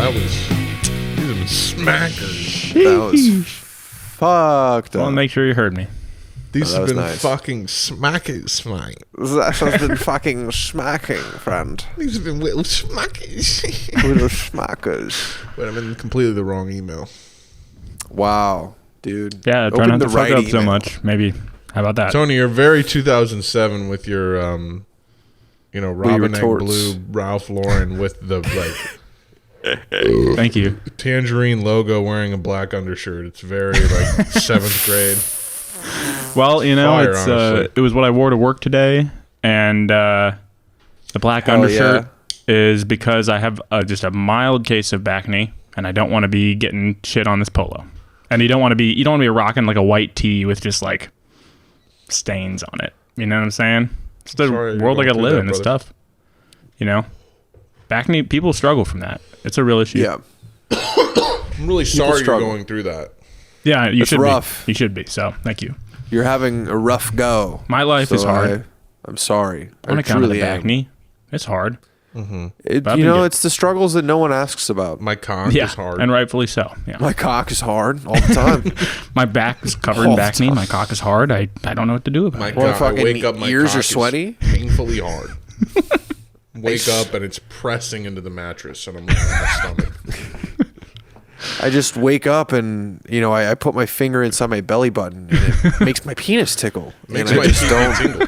That was these have been smackers. That was fucked I want up. to make sure you heard me. These that have was been nice. fucking smackers, mate. That has been fucking smacking, friend. These have been little smackers. Little smackers. Wait, I'm in completely the wrong email. Wow, dude. Yeah, try Open not the to fuck right up so email. much. Maybe. How about that? Tony, you're very 2007 with your, Robin Egg retorts. Blue Ralph Lauren with the Thank you. tangerine logo wearing a black undershirt. It's very like 7th grade. Well, Fire, it's honestly. it was what I wore to work today, and the black Hell undershirt is because I have just a mild case of back knee, and I don't want to be getting shit on this polo. And you don't want to be rocking like a white tee with just like stains on it. You know what I'm saying? It's the Sorry you're world I going got to through live that, in. It's brother. tough. Back knee people struggle from that. It's a real issue. Yeah. I'm really sorry you're struggle. going through that. Yeah, you It's should rough. be. You should be. So, thank you. You're having a rough go. My life is hard. I'm sorry. On I account of the truly back am. knee. It's hard. It, But I've you been know, good. it's the struggles that no one asks about. My cock Yeah, is hard. and rightfully so. Yeah. My cock is hard all the time. My back is covered All in the back knee. time. My cock is hard. I don't know what to do about My it. Well, cock, I fucking wake up, my ears cock are is sweaty? painfully hard. Wake up and it's pressing into the mattress, and I'm laying on my stomach. I just wake up and, I put my finger inside my belly button and it makes my penis tickle. Makes and my I just penis don't, tingle.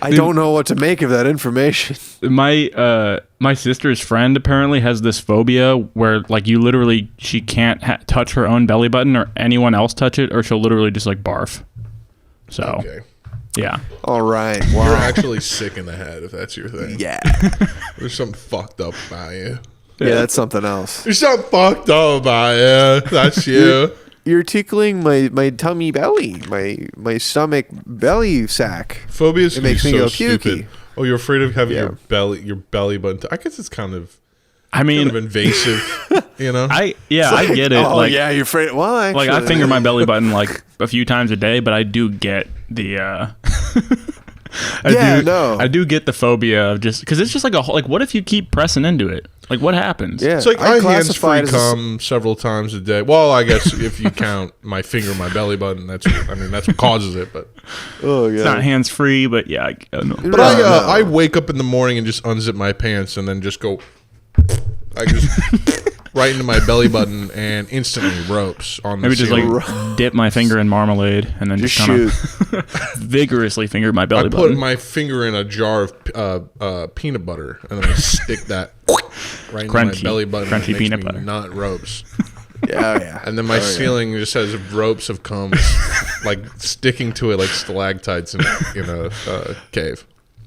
I don't know what to make of that information. My sister's friend apparently has this phobia where like you literally she can't touch her own belly button or anyone else touch it, or she'll literally just like barf. So Okay. yeah, All right. You're Wow. actually sick in the head if that's your thing. Yeah. There's something fucked up about you. Yeah, that's something else. There's something fucked up about you. That's you. You're tickling my tummy belly, my stomach belly sack. Phobias It can makes be me so go stupid. pukey. Oh, you're afraid of having Yeah. your belly button. I guess it's kind of I mean, invasive, you know? I get it. Oh, like yeah, you're afraid. Well, actually. like I finger my belly button like a few times a day, but I do get the I do get the phobia of just because it's just like what if you keep pressing into it? Like what happens? Yeah. It's like I I classify hands-free it as a- cum several times a day. Well, I guess if you count my finger, my belly button, that's what causes it. But Oh, yeah. It's not hands free, but yeah, no. but I wake up in the morning and just unzip my pants and then just go. I just right into my belly button and instantly ropes on the Maybe just ceiling. like dip my finger in marmalade and then Just just kind shoot. of vigorously finger my I belly put button. my finger in a jar of peanut butter and then I stick that right into my Crunchy. belly button. and Crunchy it makes peanut me butter. Nut ropes. Yeah, yeah. And then my ceiling just has ropes of cum, like sticking to it like stalactites in a cave.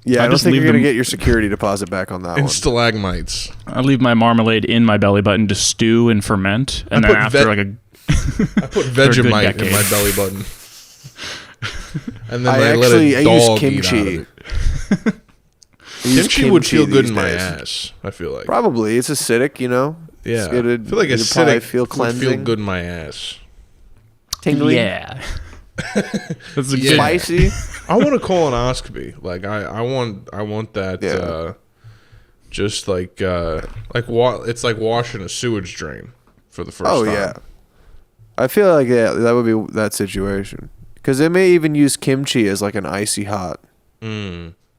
Yeah, I don't just think leave you're going to them- get your security deposit back on that And one. stalagmites. I leave my marmalade in my belly button to stew and ferment, and I then put after vet- like a I put For a good Vegemite in decade. my belly button. And then I I let actually a I dog use eat out kimchi. of it. I use Kimchi would feel good these in my days. ass, I feel like. Probably. It's acidic, Yeah. It's gonna- I feel like it'd probably acidic feel would cleansing. feel good in my ass. Tingly. yeah. That's a Yeah. good. Spicy. I want a colonoscopy. Like I want that Yeah. just like it's like washing a sewage drain for the first Oh, time. yeah. I feel like that would be that situation. Because they may even use kimchi as like an icy hot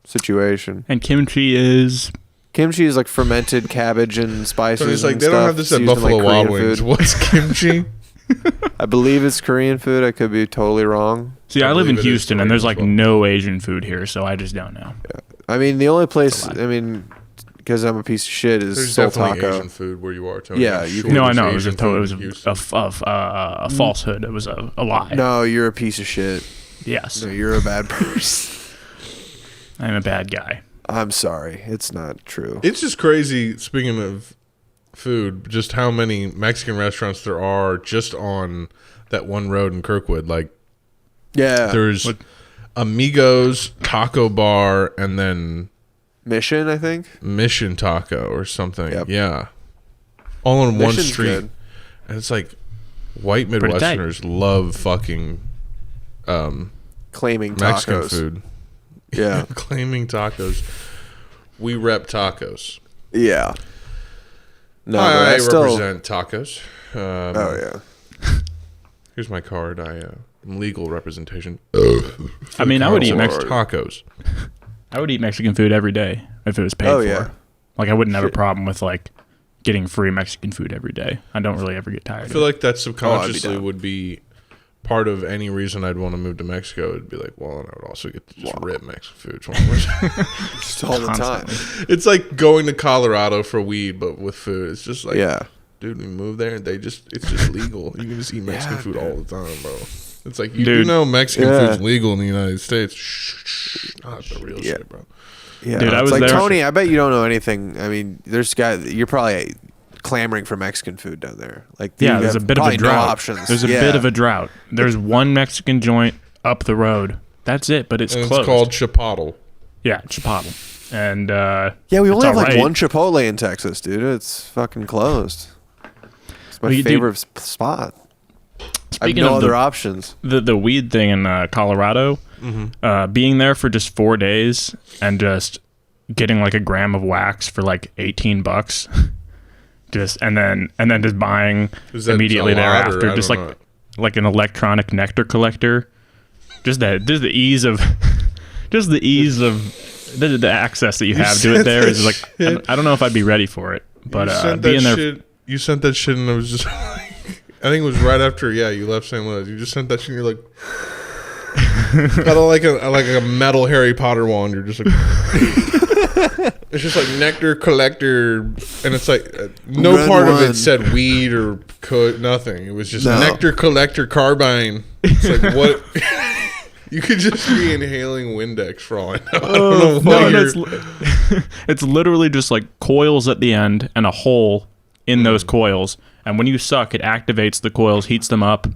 situation. And kimchi is Kimchi is like fermented cabbage and spices. So it's like and they don't stuff. have this It's at used in, Buffalo like, Wild Korean Wings. food. What's kimchi? I believe it's Korean food. I could be totally wrong. see. I live believe in it is Houston, and Korean there's as like well. no Asian food here, so I just don't know. I mean, the only place, because I'm a piece of shit, is There's Soul definitely Taco. Asian food where you are, Tony. Yeah, I'm you sure can- No, I there's know it was a Asian to- it food was in Houston. a falsehood. It was a lie. No, you're a piece of shit. Yes, No, you're a bad person. I'm a bad guy. I'm sorry. It's not true. It's just crazy, speaking of food, just how many Mexican restaurants there are just on that one road in Kirkwood. Like, Yeah. there's Amigos Taco Bar and then Mission, I think. Mission Taco or something. Yep. Yeah. All on one Mission's street. good. And it's like white Pretty tight. Midwesterners love fucking Claiming Mexican tacos. food. Yeah. Claiming tacos. We rep tacos. Yeah. No, Hi, but I I still. represent tacos. Oh yeah. Here's my card. I'm legal representation. I mean, I would eat tacos. I would eat Mexican food every day if it was paid Oh, for. yeah. Like I wouldn't have a problem with like getting free Mexican food every day. I don't really ever get tired I of feel it. like that subconsciously down. would be part of any reason I'd want to move to Mexico. It'd be like, well, and I would also get to just rip Mexican food. Just all the time. It's like going to Colorado for weed, but with food. It's just like, Yeah. dude, we moved there and it's just legal. You can just eat Mexican food all the time, bro. It's like, you Dude. do know Mexican food's legal in the United States. Shh, not the real shit, bro. Yeah, Dude, I it's was like there- Tony. I bet you don't know anything. I mean, there's guys. You're probably clamoring for Mexican food down there. Like, Yeah, you there's a have bit of a probably no drought. options. There's a bit of a drought. There's one Mexican joint up the road. That's it, but it's And closed. it's called Chipotle. Yeah, Chipotle. And Yeah, we it's only have like alright. one Chipotle in Texas, dude. It's fucking closed. It's my Well, dude, favorite spot. I have Speaking no of other options. the weed thing in Colorado, being there for just 4 days and just getting like a gram of wax for like $18, just and then just buying Is that immediately a lot, or thereafter, I just don't like an electronic nectar collector. Just the ease of the access that you have to it there is like I don't know if I'd be ready for it, but being there. You sent that shit, and it was just like, I think it was right after, you left St. Louis. You just sent that shit, and you're like, got like a metal Harry Potter wand. You're just like, it's just like nectar collector, and it's like no Red part of one. it said weed or nothing. It was just No. nectar collector carbine. It's like what. You could just be inhaling Windex for all I know. I don't know why It's literally just like coils at the end and a hole in those coils. And when you suck, it activates the coils, heats them up,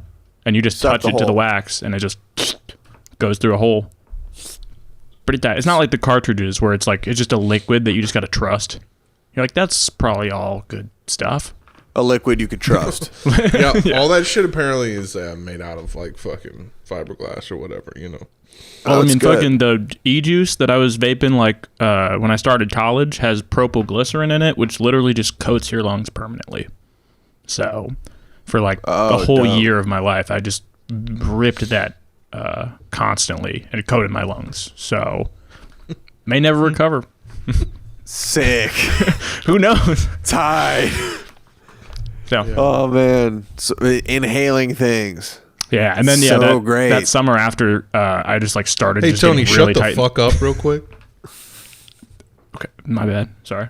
and you just Suck touch the it to the hole. wax, and it just goes through a hole. Pretty tight. It's not like the cartridges where it's like it's just a liquid that you just got to trust. You're like, that's probably all good stuff. A liquid you could trust. Yeah, all that shit apparently is made out of like fucking fiberglass or whatever, you know. Well, I it's mean, good. fucking the e-juice that I was vaping like when I started college has propylglycerin in it, which literally just coats your lungs permanently. So for like the whole dumb. year of my life, I just ripped that constantly, and it coated my lungs. So may never recover. Sick. Who knows? Tied. So Oh man, so, inhaling things. yeah, and then So great. that summer after, I just like started. Hey just Tony, getting shut really the tight. fuck up real quick. Okay, my bad. Sorry.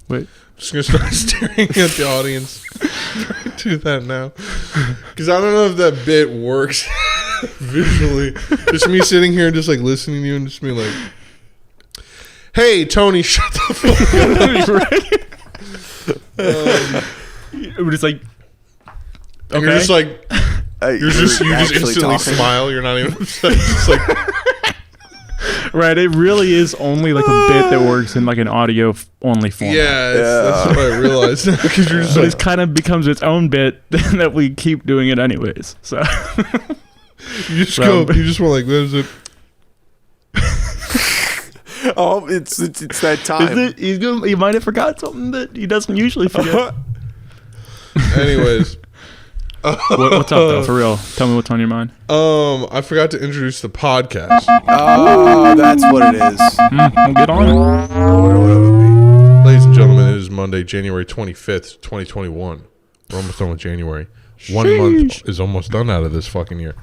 Wait. Just gonna start staring at the audience. Do that now, because I don't know if that bit works visually. Just me sitting here, just like listening to you, and just being like, "Hey, Tony, shut the fuck up." It was like, And you're just like, you just actually instantly talking. smile. You're not even upset. It's just like, right. It really is only like a bit that works in like an audio only format. yeah, that's what I realized. Because you're just But like, it kind of becomes its own bit that we keep doing it anyways. So you just go, you just want like, there's a. Oh, it's that time. he might have forgot something that he doesn't usually forget. Anyways. What's up though? For real, tell me what's on your mind. I forgot to introduce the podcast. Oh, that's what it is. We'll get on it. I wonder what it would be. Ladies and gentlemen, it is Monday, January 25th, 2021. We're almost done with January. 1 month is almost done out of this fucking year.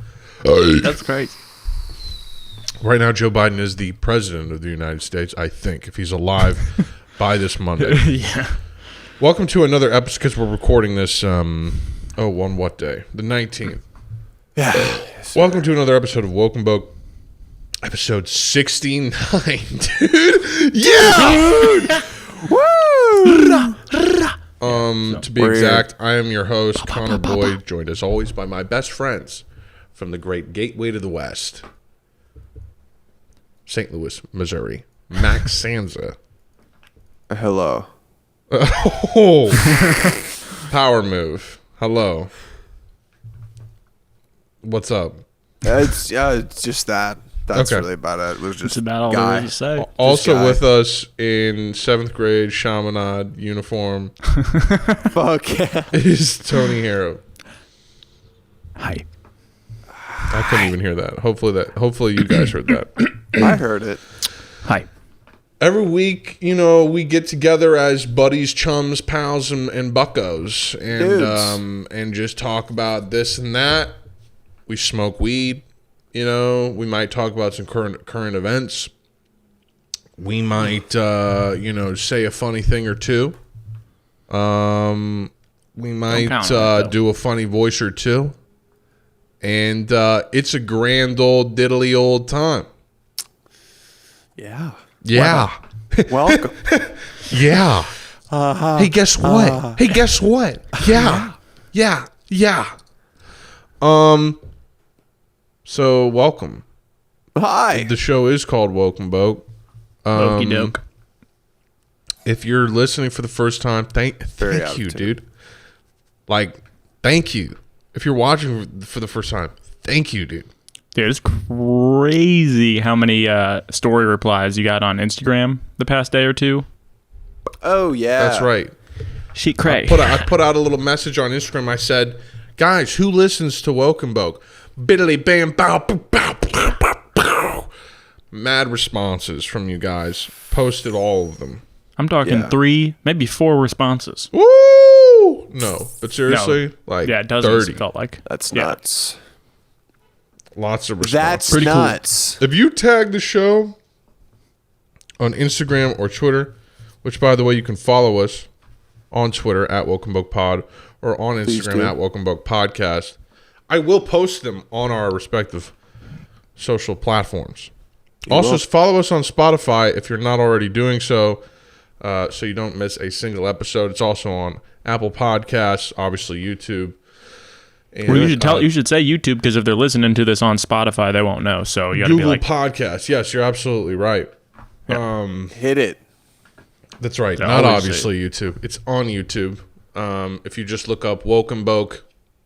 That's great. Right now, Joe Biden is the president of the United States, I think, if he's alive by this Monday. Yeah. Welcome to another episode, because we're recording this, on what day? The 19th. Yeah. Welcome to another episode of Woke and Boke, episode 69, dude. Yeah! Woo! To be We're here. exact, I am your host, Connor Boyd, joined as always by my best friends from the great Gateway to the West, St. Louis, Missouri, Max Sanza. Hello. Oh, power move. Hello. What's up? It's just that. That's Okay. really about it. It was just That's about all guy. there is to say. Also guy. with us in 7th grade Chaminade uniform Fuck yeah. is Tony Harrow. Hi. I couldn't even hear that. Hopefully you guys heard that. I heard it. Hi. Every week, we get together as buddies, chums, pals, and buckos, and just talk about this and that. We smoke weed. We might talk about some current events. We might, say a funny thing or two. We might count on it, though. do a funny voice or two. And it's a grand old diddly old time. Yeah. Yeah. Welcome. Yeah. Hey, guess what? Hey, guess what? Yeah. Yeah. So welcome. Hi. The show is called Woke and Boke. Okey doke. If you're listening for the first time, thank you, dude. Thank you. If you're watching for the first time, thank you, dude. Dude, it's crazy how many story replies you got on Instagram the past day or two. Oh yeah. That's right. She cray. I put out a little message on Instagram. I said, guys, who listens to Woke and Boke? Biddly bam bow bow bow bow bow bow. Mad responses from you guys. Posted all of them. I'm talking 3, maybe 4 responses. Woo! No, but seriously, dozens 30. it felt like. That's nuts. Lots of responses. That's Pretty cool. nuts. If you tag the show on Instagram or Twitter, which by the way you can follow us on Twitter at Welcome Book Pod or on Instagram at Welcome Book Podcast, I will post them on our respective social platforms. Also, follow us on Spotify if you're not already doing so, so you don't miss a single episode. It's also on Apple Podcasts, obviously YouTube. And, Well, you should say YouTube, because if they're listening to this on Spotify, they won't know. So you got to be Google like Podcasts. Yes, you're absolutely right. Hit it. That's right. I Not always obviously YouTube. It's on YouTube. If you just look up Woke and Boke,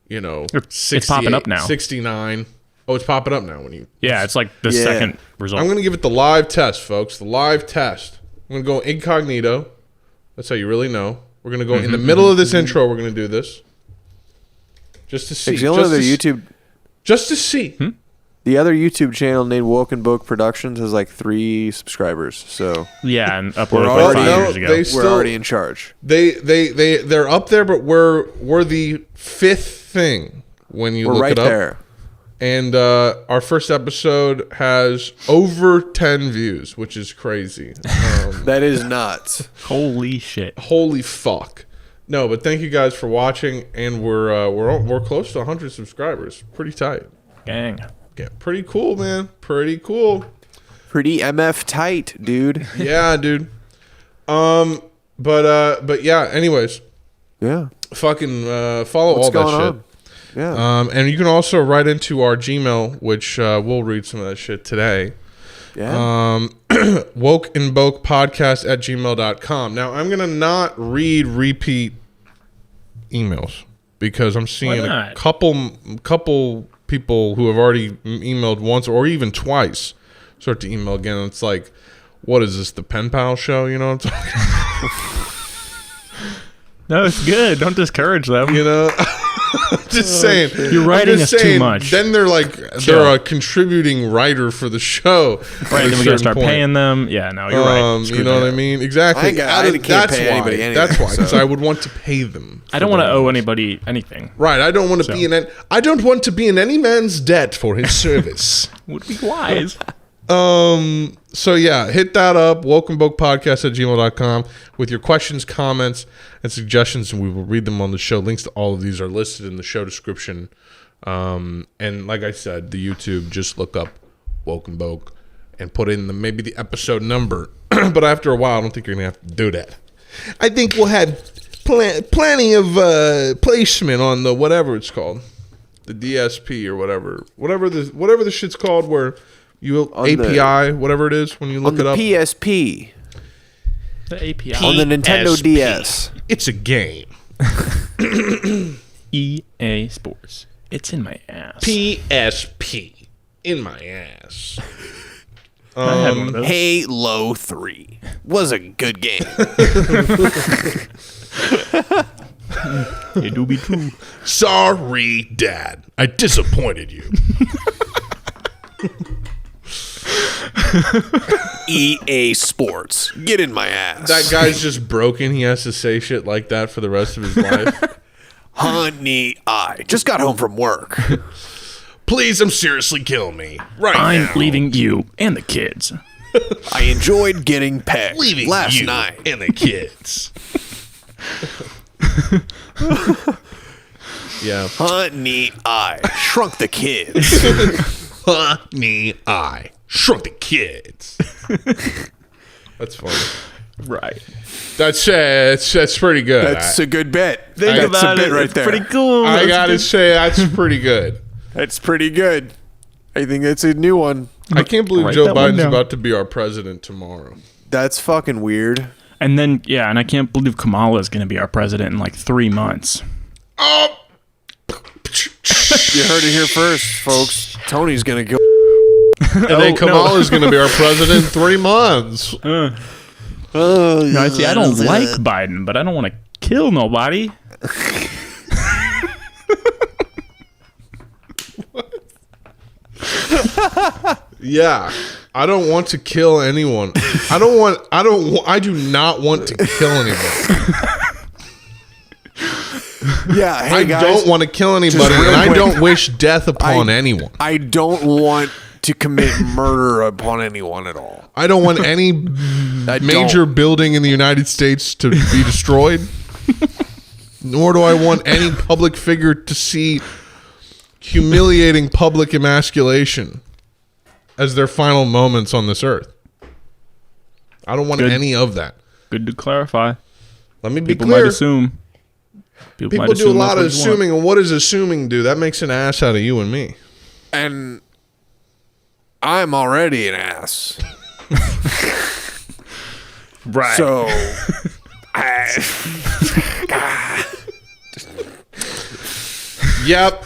it's popping up now. 69. Oh, it's popping up now when you. Yeah, it's like the second result. I'm going to give it the live test, folks. The live test. I'm going to go incognito. That's how you really know. We're going to go in the middle of this intro. We're going to do this. Just to see. The other YouTube, just to see. the other YouTube channel named Woken Book Productions has like 3 subscribers. So Yeah, and We're uploaded like already- 5 years ago. they we're still- already in charge. They're up there, but we're the 5th thing when you We're look right it up. there. And our first episode has over 10 views, which is crazy. That is nuts. Holy shit. Holy fuck! No, but thank you guys for watching, and we're close to 100 subscribers. Pretty tight. Gang. Yeah, pretty cool, man. Pretty cool. Pretty MF tight, dude. Yeah, dude. But yeah. Anyways, Yeah. fucking follow What's all that going shit. on? Yeah. And you can also write into our Gmail, which we'll read some of that shit today. Yeah. Woke and Boke podcast at gmail.com. Now, I'm going to not read repeat emails because I'm seeing Why a not? couple people who have already emailed once or even twice start to email again. It's like, what is this, the Pen Pal show? You know what I'm talking No, it's good. Don't discourage them. You know? Just saying. You're writing I'm just us too saying, much. Then they're like, Chill. they're a contributing writer for the show. Right, then we got to start paying them. Yeah, no, you're right. You Screw know that. what I mean? Exactly. I can't That's pay why. anybody anything, That's why. Because so. I would want to pay them. I don't want to owe anybody anything. Right. I don't want to So. be in. I don't want to be in any man's debt for his service. Would be wise. So yeah, hit that up. WelcomeBookPodcast at gmail.com with your questions, comments, and suggestions, and we will read them on the show. Links to all of these are listed in the show description. And like I said, the YouTube, just look up Woke and Boke and put in maybe the episode number. But after a while, I don't think you're gonna have to do that. I think we'll have plenty of placement on the whatever it's called, the DSP or whatever the shit's called, where you On API, whatever it is, when you look on it the up. PSP. The API. On the Nintendo PSP. DS. It's a game. EA Sports. It's in my ass. PSP. in my ass. I had one of those. Halo 3 was a good game. It do be true. Sorry, Dad. I disappointed you. EA Sports, get in my ass. That guy's just broken. He has to say shit like that for the rest of his life. Honey, I just got home from work. Please, seriously kill me right I'm now. leaving you and the kids. I enjoyed getting pegged Leaving last you night. and the kids. Yeah. Honey, I shrunk the kids. Honey, I shrunk the kids. That's funny. Right. That's pretty good. That's a good bit. Think That's about a bit it. right It's there. pretty cool. I That's gotta good. say that's pretty good. That's pretty good. I think that's a new one. I can't believe Write Joe that one Biden's down. about to be our president tomorrow. That's fucking weird. And then, yeah, and I can't believe Kamala is going to be our president in like 3 months. Oh, You heard it here first, folks. Tony's gonna go. and then Kamala's going to be our president in 3 months. No, see, I don't like Biden, but I don't want to kill nobody. Yeah. I don't want to kill anyone. I do not want to kill anyone. Yeah, hey I guys. don't want to kill anybody, real and I quick. don't wish death upon anyone. I don't want to commit murder upon anyone at all. I don't want any I major building in the United States to be destroyed. Nor do I want any public figure to see humiliating public emasculation as their final moments on this earth. I don't want Good. any of that. Good to clarify. Let me be People clear. might assume. People might do a assume lot of that's what you want. assuming, and what does assuming do? That makes an ass out of you and me. And I'm already an ass. Right. So Yep.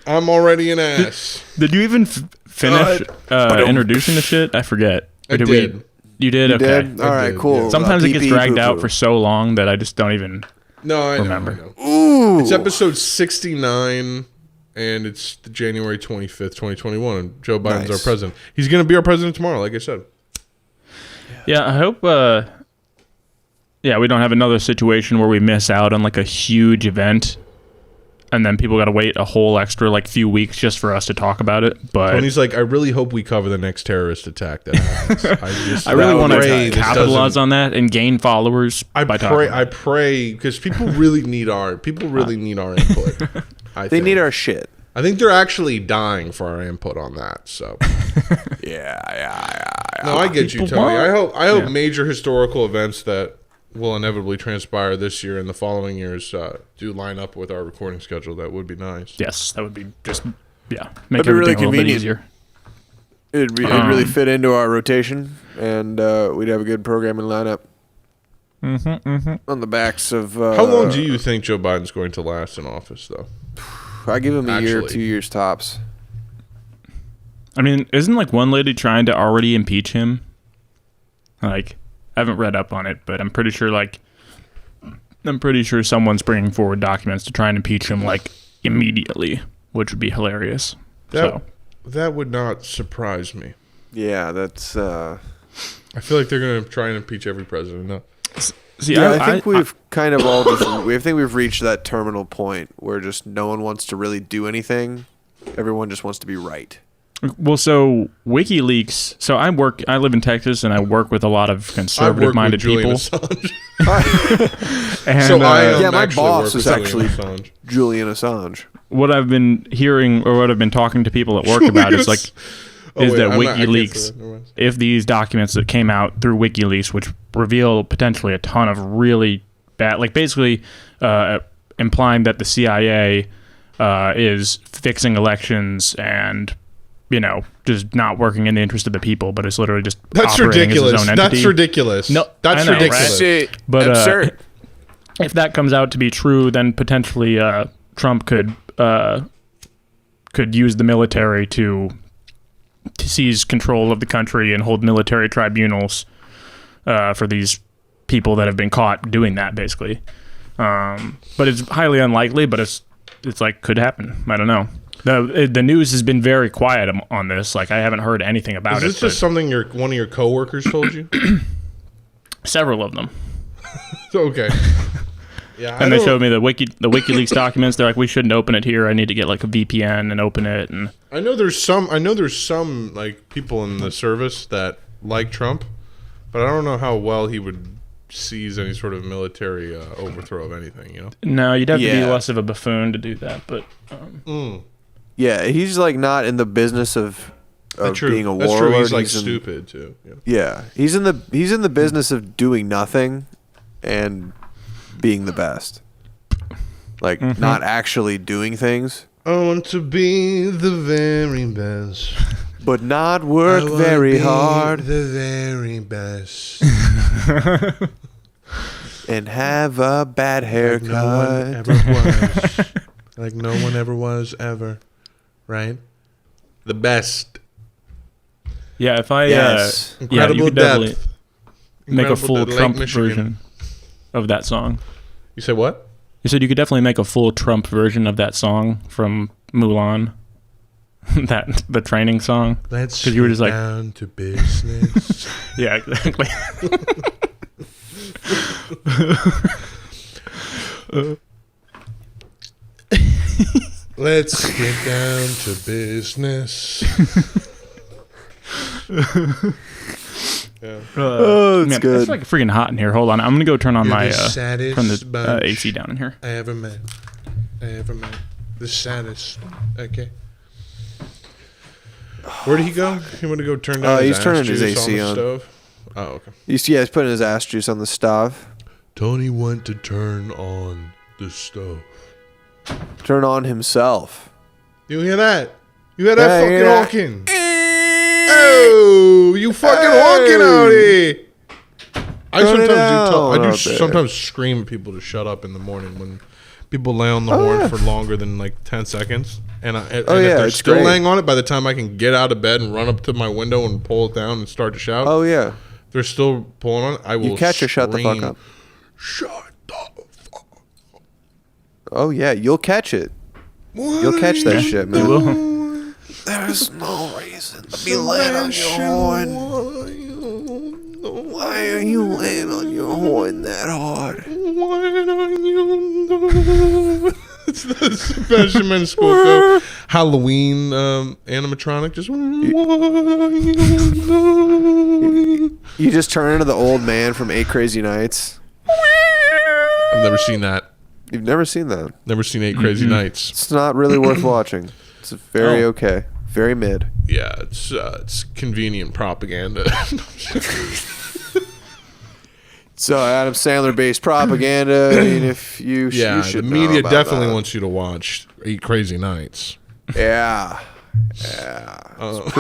I'm already an ass. Did you even finish introducing the shit? I forget. Or I did. You did? Okay. dead. All right, did, cool. yeah. Sometimes it gets Pee-pee, dragged out poo-poo. for so long that I just don't even No, I remember. know. Ooh. It's episode 69, and it's the January 25th, 2021, and Joe Biden's Nice. our president. He's going to be our president tomorrow, like I said. Yeah, I hope we don't have another situation where we miss out on like a huge event and then people got to wait a whole extra like few weeks just for us to talk about it. But Tony's like, I really hope we cover the next terrorist attack that happens. I really want pray to this capitalize doesn't- on that and gain followers by talking. I pray because people really need our input. They need our shit. I think they're actually dying for our input on that. So Yeah. no, I get you, People Tony. want- I hope Yeah. major historical events that will inevitably transpire this year and the following years do line up with our recording schedule. That would be nice. Yes, that would be just make That'd be really everything a little bit convenient. easier. It'd really fit into our rotation, and we'd have a good programming lineup. On the backs of. How long do you think Joe Biden's going to last in office, though? I give him a year, Actually. 2 years tops. I mean, isn't like one lady trying to already impeach him? Like, I haven't read up on it, but I'm pretty sure someone's bringing forward documents to try and impeach him like immediately, which would be hilarious. That would not surprise me. Yeah, that's. I feel like they're going to try and impeach every president. No. See, Yeah, I think we've kind of all just. I think we've reached that terminal point where just no one wants to really do anything. Everyone just wants to be right. Well, so WikiLeaks. So I live in Texas, and I work with a lot of conservative-minded Julian people. Assange. And So I Yeah, my actually boss work is with actually- Julian Assange. Julian Assange. what I've been hearing, or what I've been talking to people at work about, is like, Oh, is wait, that I'm not- I can't say WikiLeaks, that. Never mind. if these documents that came out through WikiLeaks, which reveal potentially a ton of really bad, like basically implying that the CIA is fixing elections and, you know, just not working in the interest of the people, but it's literally just That's operating ridiculous. as its own entity. That's ridiculous. No, That's I know, ridiculous. right? But absurd. if that comes out to be true, then potentially Trump could use the military to to seize control of the country and hold military tribunals for these people that have been caught doing that, basically. But it's highly unlikely, but it's like could happen. I don't know. The news has been very quiet on this. Like, I haven't heard anything about it. Is this just something one of your coworkers told you? Several of them. Okay. Yeah, and they showed me the WikiLeaks documents. They're like, we shouldn't open it here. I need to get like a VPN and open it. And I know there's some like people in the service that like Trump, but I don't know how well he would seize any sort of military overthrow of anything. You know? No, you'd have to be less of a buffoon to do that. But yeah, he's like not in the business of being a warlord. That's true. He's like stupid too. Yeah, he's in the business of doing nothing and being the best, like not actually doing things. I want to be the very best, but not work very hard. The very best, and have a bad haircut. Like no one ever was ever, right? The best. Yeah, if I incredible you could depth. Make a full Trump Michigan version of that song. You said what? You said you could definitely make a full Trump version of that song from Mulan. the training song. Let's you were just like down to business. Yeah, exactly. Let's get down to business. Yeah. It's good. It's like freaking hot in here. Hold on, I'm gonna go turn on You're my turn the bunch AC down in here. I ever met. The saddest. Okay. Where did he go? He want to go turn down his he's turning his juice AC on the on. stove? Oh, okay. He's putting his ass juice on the stove. Tony went to turn on the stove. Turn on himself. You hear that? You hear that Yeah, fucking honking? Oh, you fucking honking out here! I sometimes scream at people to shut up in the morning when people lay on the horn for longer than like 10 seconds. And if they're still laying on it, by the time I can get out of bed and run up to my window and pull it down and start to shout. Oh yeah. If they're still pulling on it, I will. You catch or shut the fuck up. Shut the fuck up. Oh yeah, you'll catch it. You'll catch that shit, man. You will. There's no reason to be laying on your horn. Why are you laying on your horn that hard? Why are you? It's the Sebastian Maniscalco Halloween animatronic. Just you just turn into the old man from 8 Crazy Nights. I've never seen that. You've never seen that? Never seen 8 Crazy Nights. It's not really worth watching. It's very okay. Very mid. Yeah, it's convenient propaganda. So Adam Sandler based propaganda. I mean, if you yeah, you should the media know about definitely that. wants you to watch 8 Crazy Nights. Yeah, it's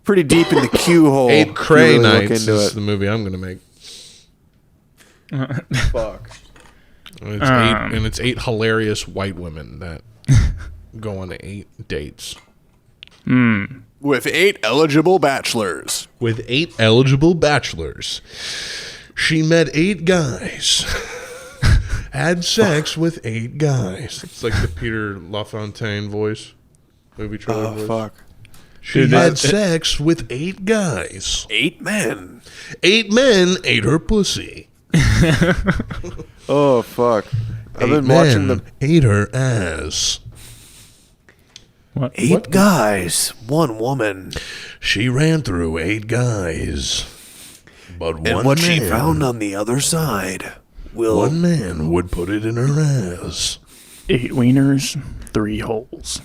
pretty deep in the Q hole. 8 Cray if you really look Nights into is it. the movie I'm gonna make. Fuck. And it's 8 hilarious white women that go on 8 dates. With 8 eligible bachelors. With 8 eligible bachelors, she met 8 guys. Had sex with 8 guys. It's like the Peter LaFontaine voice. Movie trailer voice. Fuck. She had sex with 8 guys. 8 men. 8 men ate her pussy. Oh fuck. I've 8 been men watching them. ate her ass. What? 8 guys, 1 woman. She ran through 8 guys. But And one what man, she found on the other side will... one man would put it in her ass. 8 wieners, 3 holes.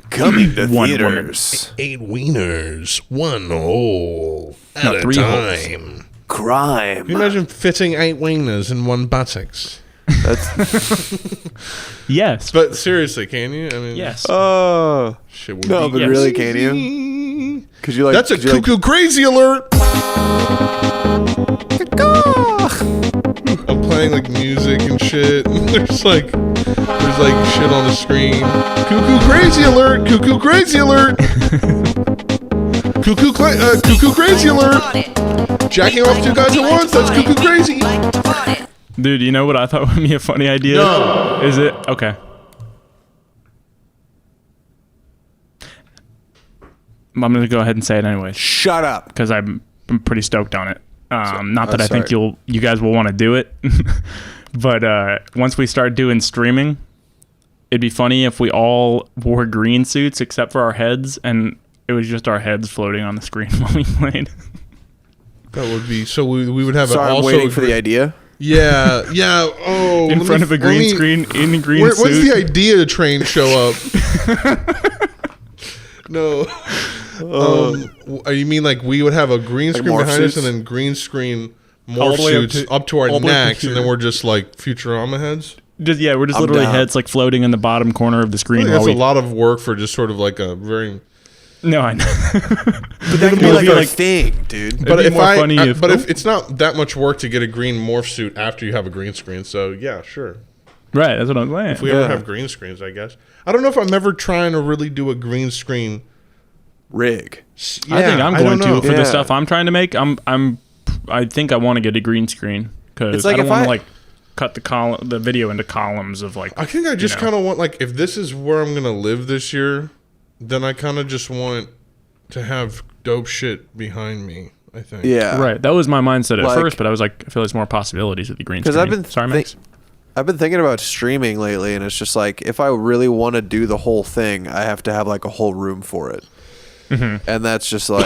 coming to 1 theaters. 8 wieners, 1 hole at No, a 3 time. Crime. Can you imagine fitting 8 wieners in 1 buttocks? That's... Yes. But seriously, can you? I mean, Yes. Oh. shit would No, be but yes. really, can you? Could you like... That's a could you, like, cuckoo crazy alert. I'm playing like music and shit. There's there's like shit on the screen. Cuckoo crazy alert! Cuckoo crazy alert! Cuckoo crazy alert! Jacking off 2 guys at once. That's cuckoo crazy. Dude, you know what I thought would be a funny idea? No. Is it? Okay. I'm going to go ahead and say it anyways. Shut up. Because I'm pretty stoked on it. Not that I sorry. think you guys will want to do it. But once we start doing streaming, it'd be funny if we all wore green suits except for our heads, and it was just our heads floating on the screen while we played. That would be so. We would have Sorry, I'm also waiting for the idea. Yeah. Oh, In front of a green screen, in a green suit. When's the idea train show up? No. You mean like we would have a green screen morph behind us suits? and then green screen All morph the way suits up to our all the way up to necks, and then we're just like Futurama heads? We're just I'm literally down. heads like floating in the bottom corner of the I screen. think While that's we, a lot of work for just sort of like a very. No, I know. But that could be It'll like be a like- thing, dude. But be if more funny if- but if it's not that much work to get a green morph suit after you have a green screen, so yeah, sure. Right, that's what I'm saying. If we ever have green screens, I guess. I don't know if I'm ever trying to really do a green screen. Rig. Yeah, I think I'm don't going to know. for Yeah. the stuff I'm trying to make. I think I want to get a green screen because It's like I don't if want I- to like cut the video into columns of like. I think I just know. kind of want, like, if this is where I'm gonna live this year, then I kind of just want to have dope shit behind me. I think. Yeah. Right, that was my mindset at Like- first, but I was like, I feel there's more possibilities with the green screen. Because I've been Sorry, Max. I've been thinking about streaming lately, and it's just like if I really want to do the whole thing, I have to have like a whole room for it. And that's just like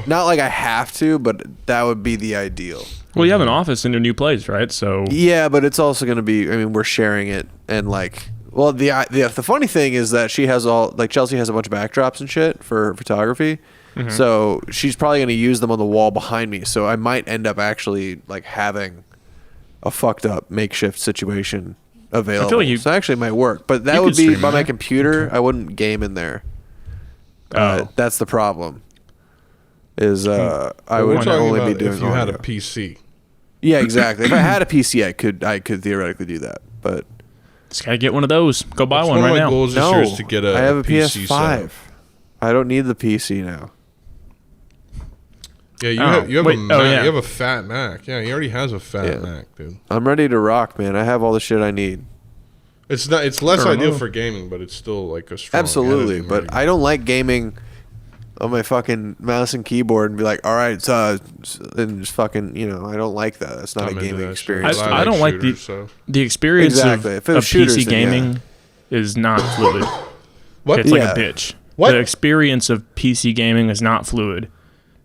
not like I have to, but that would be the ideal. Well, you have an office in your new place, right? So Yeah, but it's also going to be. I mean, we're sharing it, and like, well, the funny thing is that she has all like Chelsea has a bunch of backdrops and shit for photography. So she's probably going to use them on the wall behind me. So I might end up actually like having a fucked up makeshift situation available. like you- so actually it might work, but that you would could be stream by in my there. computer. I wouldn't game in there. That's the problem. Is I We're would talking only about be doing if you had a audio. PC. Yeah, exactly. If I had a PC, I could theoretically do that, but just gotta get one of those. Go buy That's one one of right my now. goals this no, year is to get a I have a PC PS5. set. I don't need the PC now. Yeah, you Oh, have wait, a Mac, yeah. you have a fat Mac. Yeah, he already has a fat Yeah. Mac, dude. I'm ready to rock, man. I have all the shit I need. It's not. It's less Fair ideal enough. for gaming, but it's still like a strong. Absolutely, editing but rig. I don't like gaming on my fucking mouse and keyboard and be like, all right, and just fucking, I don't like that. That's not I'm a into gaming that shit. experience. I don't like the- shooters, so. The experience Exactly. If it of was shooters, PC then yeah. gaming is not fluid. What? It's like Yeah. a bitch. What? The experience of PC gaming is not fluid.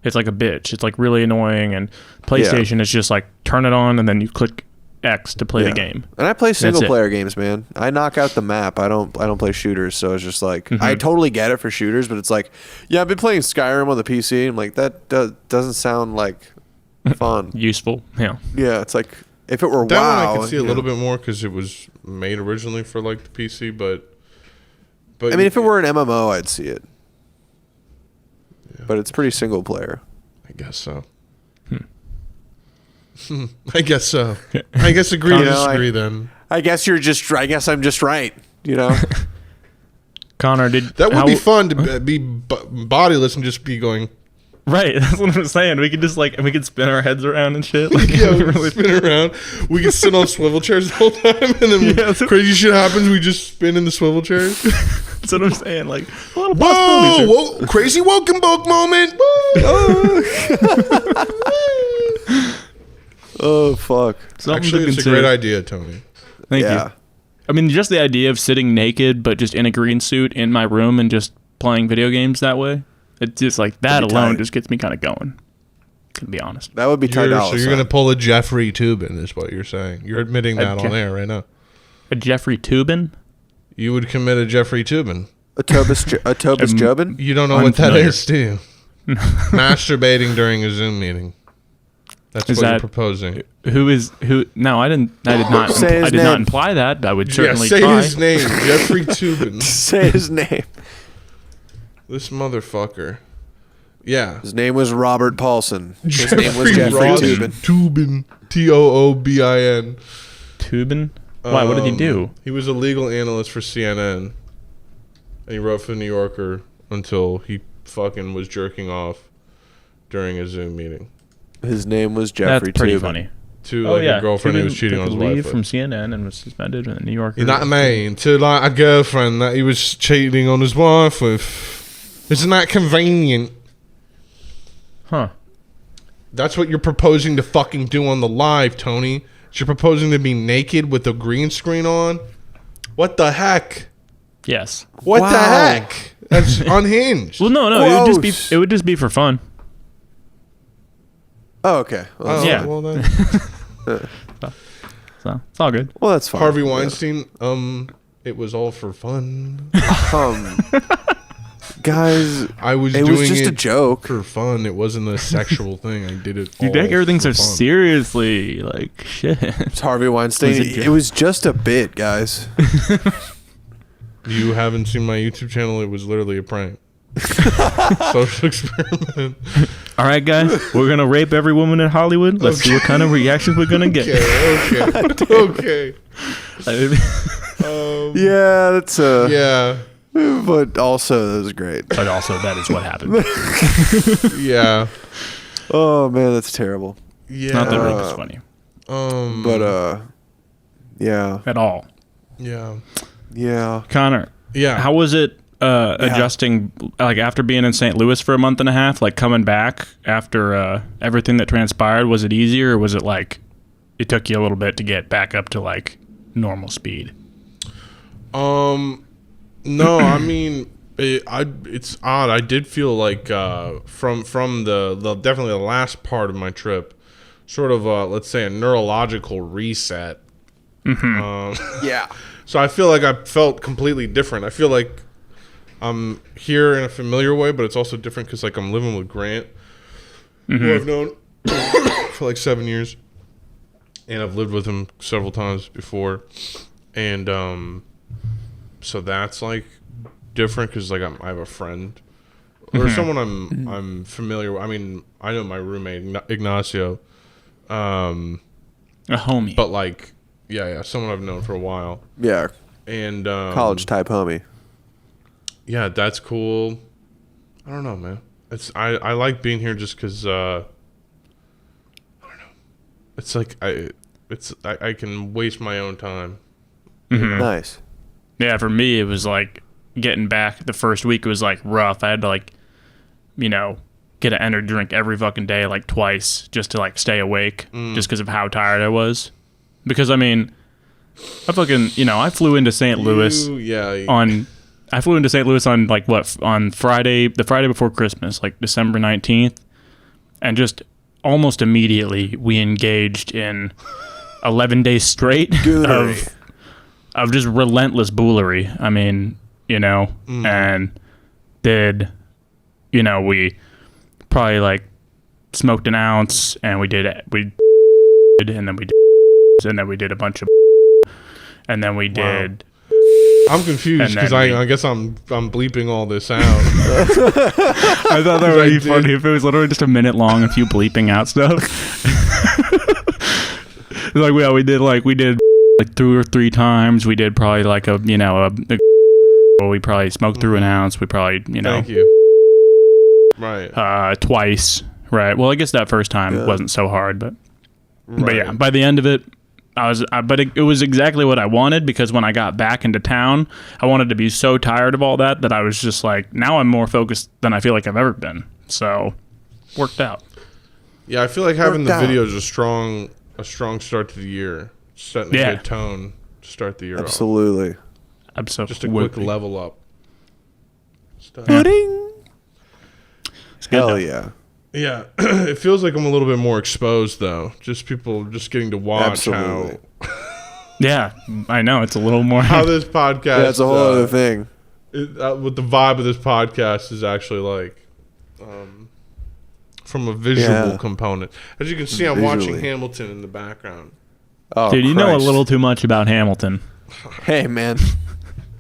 It's like a bitch. It's like really annoying. And PlayStation is just like turn it on and then you click X to play the game. And I play single it. player games, man. I knock out the map. I don't play shooters, so it's just like Mm-hmm. I totally get it for shooters, but it's like, yeah, I've been playing Skyrim on the PC. I'm like, that doesn't sound like fun. Useful. Yeah. Yeah, it's like if it were That WoW, one I can see a you little know. bit more because it was made originally for like the PC, but I mean, if it were an MMO, I'd see it. But it's pretty single player. I guess so. I guess so. I guess agree to You know, disagree then. I guess I guess I'm just right. You know. Connor, That would be fun to be bodiless and just be going. Right. That's what I'm saying. We could just we could spin our heads around and shit. Like, Yeah, we really spin around. We can sit on swivel chairs the whole time, and then when Yeah, so- crazy shit happens, we just spin in the swivel chairs. That's what I'm saying. Like, a lot of possibilities Whoa! here. Whoa! Crazy welcome Boke moment. Oh fuck. Something Actually, to it's a consider. great idea, Tony. Thank Yeah. you. I mean, just the idea of sitting naked, but just in a green suit in my room and just playing video games that way. It's just like that That'd be alone tight. just gets me kind of going. To be honest. That would be tight. So you're gonna pull a Jeffrey Tubin, is what you're saying. You're admitting that Okay. on air right now. A Jeffrey Tubin? You would commit a Jeffrey Tubin. a Tobis Jobin. You don't know what that Unfamiliar. is, do you? Masturbating during a Zoom meeting. That's Is what you're that- proposing. Who? No, I did not. Say his I did not name. imply that. I would Yeah, certainly say try. his name, Jeffrey Tubin. Say his name. This motherfucker. Yeah. His name was Robert Paulson. His name was Jeffrey Jeffrey Ross Tubin. Tubin. Toobin. Tubin? Why? What did he do? He was a legal analyst for CNN, and he wrote for the New Yorker until he fucking was jerking off during a Zoom meeting His name was Jeffrey. That's pretty Tubin. funny. to a girlfriend he was cheating on his wife leave with. from CNN and was suspended in the New Yorker. You know what I mean? To like a girlfriend that he was cheating on his wife with. Isn't that convenient? Huh. That's what you're proposing to fucking do on the live, Tony. You're proposing to be naked with a green screen on? What the heck? Yes. What the Wow. heck? That's unhinged. Well, no. Gross. It would just be for fun. Oh, okay. Well, Oh, Yeah. Well, then. So it's all good. well, that's fine. Harvey Weinstein, it was all for fun. Guys, I was it doing was just it a joke. for fun. It wasn't a sexual thing. I did it You all take everything so for fun. seriously. Like, shit. It's Harvey Weinstein. Was it It was just a bit, guys. You haven't seen my YouTube channel. It was literally a prank. Social experiment. All right, guys. We're going to rape every woman in Hollywood. Let's see what kind of reactions we're going to get. Okay. Yeah, that's Yeah. But also, that was great. But also, that is what happened. Yeah. Oh man, that's terrible. Yeah. Not that rape is funny But yeah, at all. Yeah. yeah. Connor, Yeah. how was it adjusting, like, after being in St. Louis for a month and a half, like, coming back after everything that transpired? Was it easier, or was it, like, it took you a little bit to get back up to, like, normal speed? No, I mean, it's odd. I did feel like from the definitely the last part of my trip, sort of let's say a neurological reset. Yeah. So I feel like I felt completely different. I feel like I'm here in a familiar way, but it's also different because like I'm living with Grant, who I've known for like 7 years, and I've lived with him several times before, and so that's like different because like I have a friend or someone I'm familiar with. I mean, I know my roommate Ignacio, A homie. but like yeah, someone I've known for a while, Yeah. and College type homie. yeah, that's cool. I don't know, man. I like being here just because I don't know. It's like I can waste my own time. Nice. Yeah, for me, it was like getting back the first week was like rough. I had to like, get an energy drink every fucking day, like twice, just to like stay awake, just because of how tired I was. Because I mean, I fucking, I flew into St. Louis I flew into St. Louis on like on Friday, the Friday before Christmas, like December 19th, and just almost immediately we engaged in 11 days straight of just relentless boolery. I mean, and did, we probably like smoked an ounce, and and then we did a bunch of, and then we did. I'm confused And because then I guess I'm bleeping all this out. I thought that would be funny if it was literally just a minute long of you bleeping out stuff. Like, well, we did like 2 or 3 times. We did probably like we probably smoked through an ounce. We probably, Thank you. Right. twice. Right. Well, I guess that first time wasn't so hard, but yeah, Right. by the end of it, it was exactly what I wanted, because when I got back into town, I wanted to be so tired of all that I was just like, now I'm more focused than I feel like I've ever been. So, worked out. Yeah, I feel like having the Worked out. videos a strong start to the year, setting a good tone to start the year Absolutely. off. Just a quick level up. Stuff. Pudding. It's good Hell though. yeah. Yeah, it feels like I'm a little bit more exposed though. Just people just getting to watch Absolutely. Yeah, I know. It's a little more. how this podcast. That's a whole other thing. What the vibe of this podcast is actually like, from a visual component. As you can see, I'm watching Visually. Hamilton in the background. Oh, Dude, you know a Christ. little too much about Hamilton. Hey, man.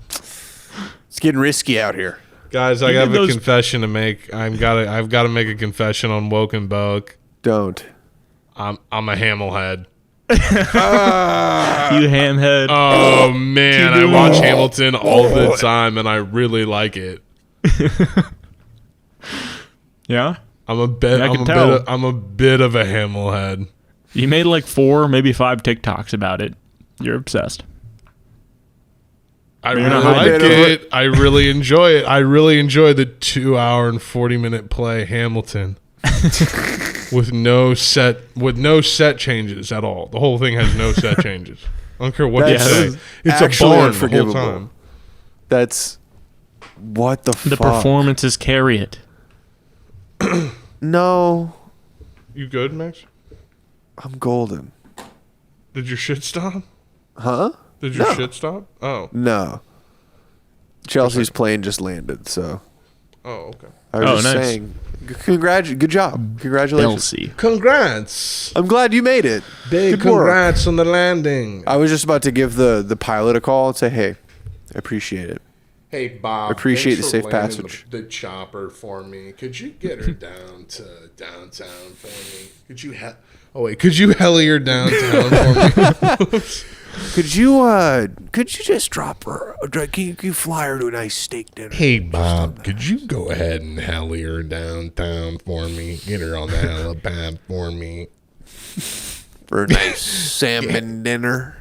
It's getting risky out here. Guys, I You have did a those- confession to make. I've got to make a confession on Woke and Boke. Don't. I'm a Hamel head. You hamhead. Oh man, I watch Hamilton all the time, and I really like it. Yeah? I'm a bit. Yeah, I I'm, can a tell. bit of, I'm a bit of a Hamill head. You made like 4, maybe 5 TikToks about it. You're obsessed. I You're really not like hiding it. it. I really enjoy it. I really enjoy the 2 hour and 40-minute play Hamilton with no set changes at all. The whole thing has no set changes. I don't care what you That's say. It's a actually barn the whole unforgivable. time. That's what the The fuck. performances carry it. No, You good, Max? I'm golden. Did your shit stop? Huh? Did your No. shit stop? Oh. No. Chelsea's plane just landed, so Oh, okay. I was Oh, just nice. saying. Good job. Congratulations. Elsie. Congrats. I'm glad you made it. Big Good work. congrats on the landing. I was just about to give the pilot a call and say, hey, I appreciate it. Hey, Bob. Appreciate thanks the for safe landing passage. The chopper for me. Could you get her down to downtown for me? Could you heli her downtown for me? Could you just drop her? Can you fly her to a nice steak dinner? Hey, Bob, could you go ahead and heli her downtown for me? Get her on the helipad for me. For a nice salmon dinner.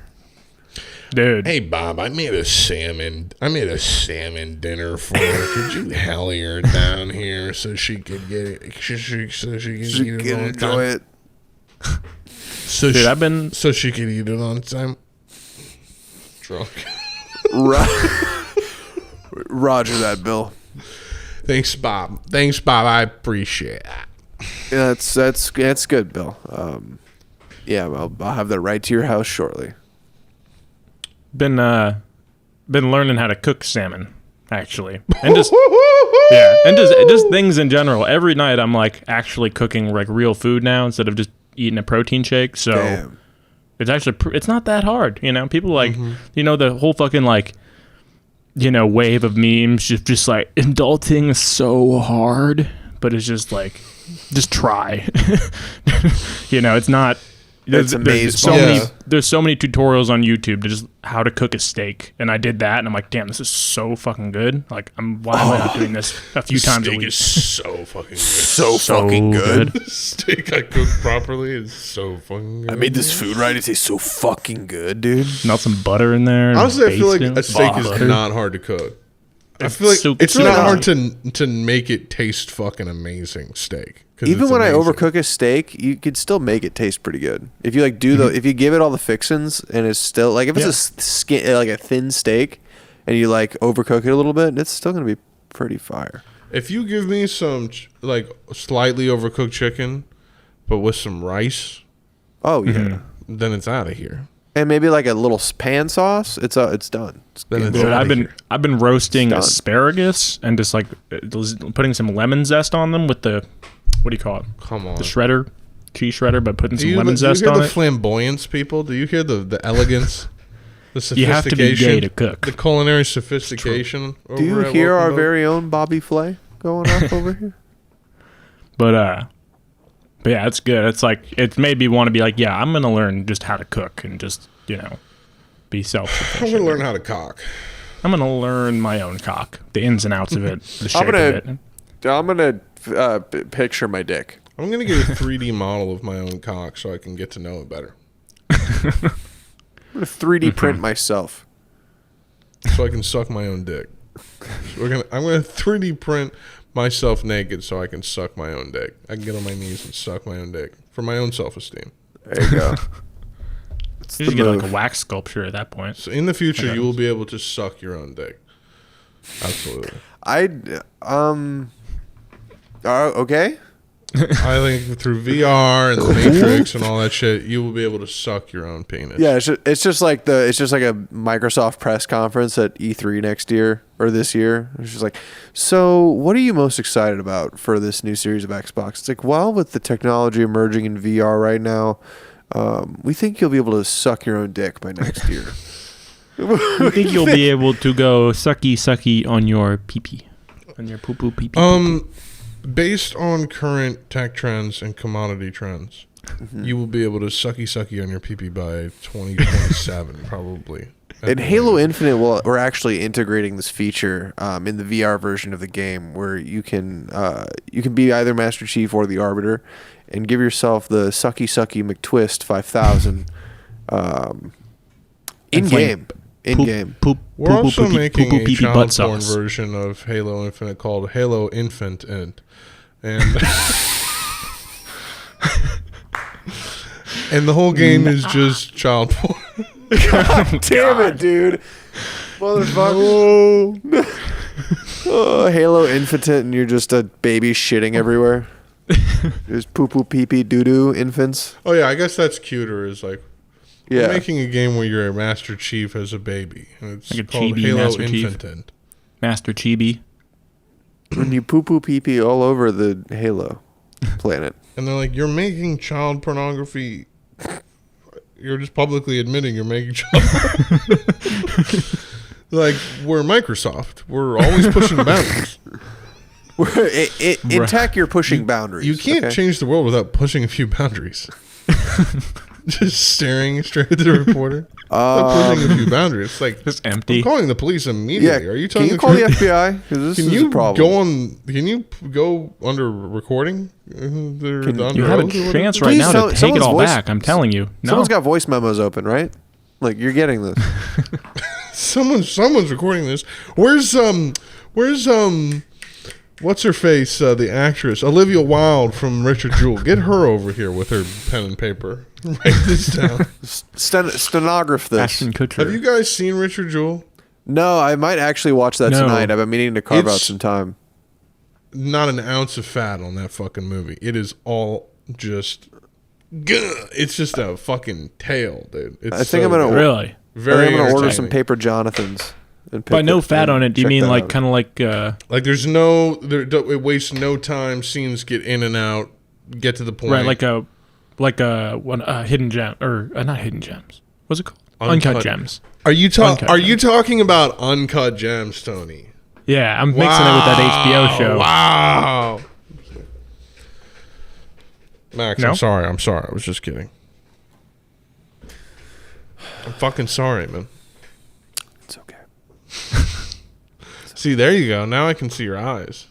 Dude. Hey, Bob, I made a salmon dinner for her. Could you heli her down here so she could get it? So she could She eat it can on enjoy time. it. So she could eat it on time. Drunk. Roger that, Bill. Thanks, Bob. I appreciate that. Yeah, that's good, Bill. Yeah, I'll have that right to your house shortly. Been learning how to cook salmon, actually. And just just things in general. Every night I'm like actually cooking like real food now instead of just eating a protein shake. So Damn. it's actually it's not that hard, you know. People like the whole fucking like wave of memes just like adulting is so hard, but it's just like just try. It's not. It's amazing. There's so many tutorials on YouTube to just how to cook a steak, and I did that, and I'm like, damn, this is so fucking good. Like, why am I not doing this a few times a Steak week? is so fucking good. So fucking good. Steak I cook properly is so fucking good. I made this food right. It tastes so fucking good, dude. Melt some butter in there. and Honestly, I feel like baste it. a steak is Butter. not hard to cook. I feel like so- it's really not not. hard to make it taste fucking amazing steak. 'Cause Even it's when amazing. I overcook a steak, you could still make it taste pretty good. If you like if you give it all the fixins and it's still like if it's a skin like a thin steak and you like overcook it a little bit, it's still gonna be pretty fire. If you give me some like slightly overcooked chicken, but with some rice, Oh yeah, then it's out of here. and maybe like a little pan sauce. It's done. Then it's Dude, outta here. I've been roasting Done. asparagus and just like putting some lemon zest on them with the what do you call it? Come on. The shredder, cheese shredder, but putting Do some you, lemon do you zest hear on the it. flamboyance, people? Do you hear the elegance, the sophistication? You have to be gay to cook. The culinary sophistication. Do you over at hear our Welcome Boke? very own Bobby Flay going off over here? But yeah, it's good. It's like it made me want to be like, yeah, I'm gonna learn just how to cook and just be I'm self-sufficient. gonna learn how to cock. I'm gonna learn my own cock, the ins and outs of it, the shape gonna- of it. I'm gonna picture my dick. I'm gonna get a 3D model of my own cock so I can get to know it better. I'm gonna 3D print myself. So I can suck my own dick. So I'm gonna 3D print myself naked so I can suck my own dick. I can get on my knees and suck my own dick for my own self-esteem. There you go. It's You the should get like move. a wax sculpture at that point. So in the future, you will be able to suck your own dick. Absolutely. Okay. I think through VR and the Matrix and all that shit, you will be able to suck your own penis. Yeah, it's just like a Microsoft press conference at E3 next year or this year. It's just like, so what are you most excited about for this new series of Xbox? It's like, well, with the technology emerging in VR right now, we think you'll be able to suck your own dick by next year. You think you'll be able to go sucky sucky on your pee pee, on your poo poo pee pee? based on current tech trends and commodity trends, you will be able to sucky on your PP by 2027, probably. In Halo Infinite, we're actually integrating this feature in the VR version of the game, where you can be either Master Chief or the Arbiter, and give yourself the sucky McTwist 5000 in game. We're also making a child porn version of Halo Infinite called Halo Infant and and the whole game is just child porn. God damn it, dude. Motherfucker. Oh, Halo Infinite, and you're just a baby shitting everywhere. There's pee pee doo doo infants. Oh yeah, I guess that's cuter. Is like, yeah, we're making a game where you're a Master Chief as a baby. And it's like a called chibi Halo Master Chief. Infant. Master Chibi. When you pee pee all over the Halo planet. And they're like, you're making child pornography. You're just publicly admitting you're making child. Like, we're Microsoft. We're always pushing boundaries. In tech, you're pushing boundaries. You can't change the world without pushing a few boundaries. Just staring straight at the reporter. Pushing a few boundaries. It's like, just empty. I'm calling the police immediately. Yeah. Are you telling Can you call the FBI? Because this is a problem. Can you go under recording? You have a chance right now to take it all back. I'm telling you. No. Someone's got voice memos open, right? Like, you're getting this. Someone's recording this. Where's what's her face? The actress Olivia Wilde from Richard Jewell. Get her over here with her pen and paper. Write this down. Stenograph this. Ashton Kutcher. Have you guys seen Richard Jewell? No, I might actually watch that tonight. I've been meaning to carve out some time. Not an ounce of fat on that fucking movie. It is all just. It's just a fucking tale, dude. It's I think I'm gonna really. Very. I'm gonna order some paper Jonathans. By no fat on it, do you mean like kind of like? Like there's no, it wastes no time. Scenes get in and out, get to the point. Right, like a hidden gem or not hidden gems. What's it called? Uncut gems. Are you talking about Uncut Gems, Tony? Yeah, I'm mixing it with that HBO show. Wow. Max, no? I'm sorry. I was just kidding. I'm fucking sorry, man. It's okay. See, there you go. Now I can see your eyes.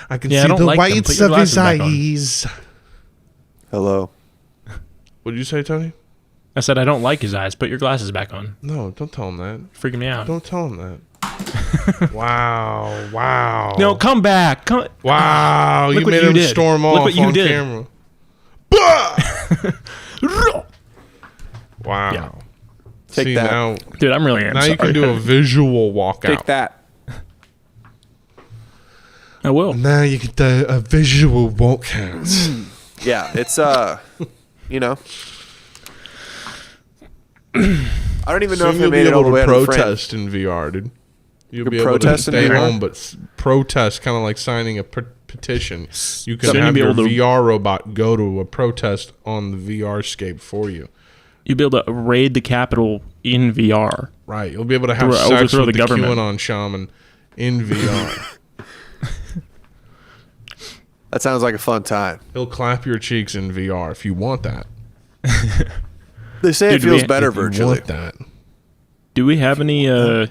I can see the whites of his eyes. Hello. What did you say, Tony? I said I don't like his eyes. Put your glasses back on. No, don't tell him that. Freaking me out. Don't tell him that. Wow. No, come back. Wow, you made him storm off on camera. Wow. Yeah. Take that. Now, dude, I'm really Now you can do a visual walkout. Take that. I will. Now you can do a visual walkout. Yeah, it's you know. I don't even know if they made it all the way out of the frame. Protest in VR, dude. You'll be able to stay home, but protest, kind of like signing a petition. You can have your VR robot go to a protest on the VR scape for you. You'll be able to raid the Capitol in VR. Right. You'll be able to have sex with the QAnon shaman in VR. That sounds like a fun time. He'll clap your cheeks in VR if you want that. They say it feels better virtually. Want that. Do we have any email?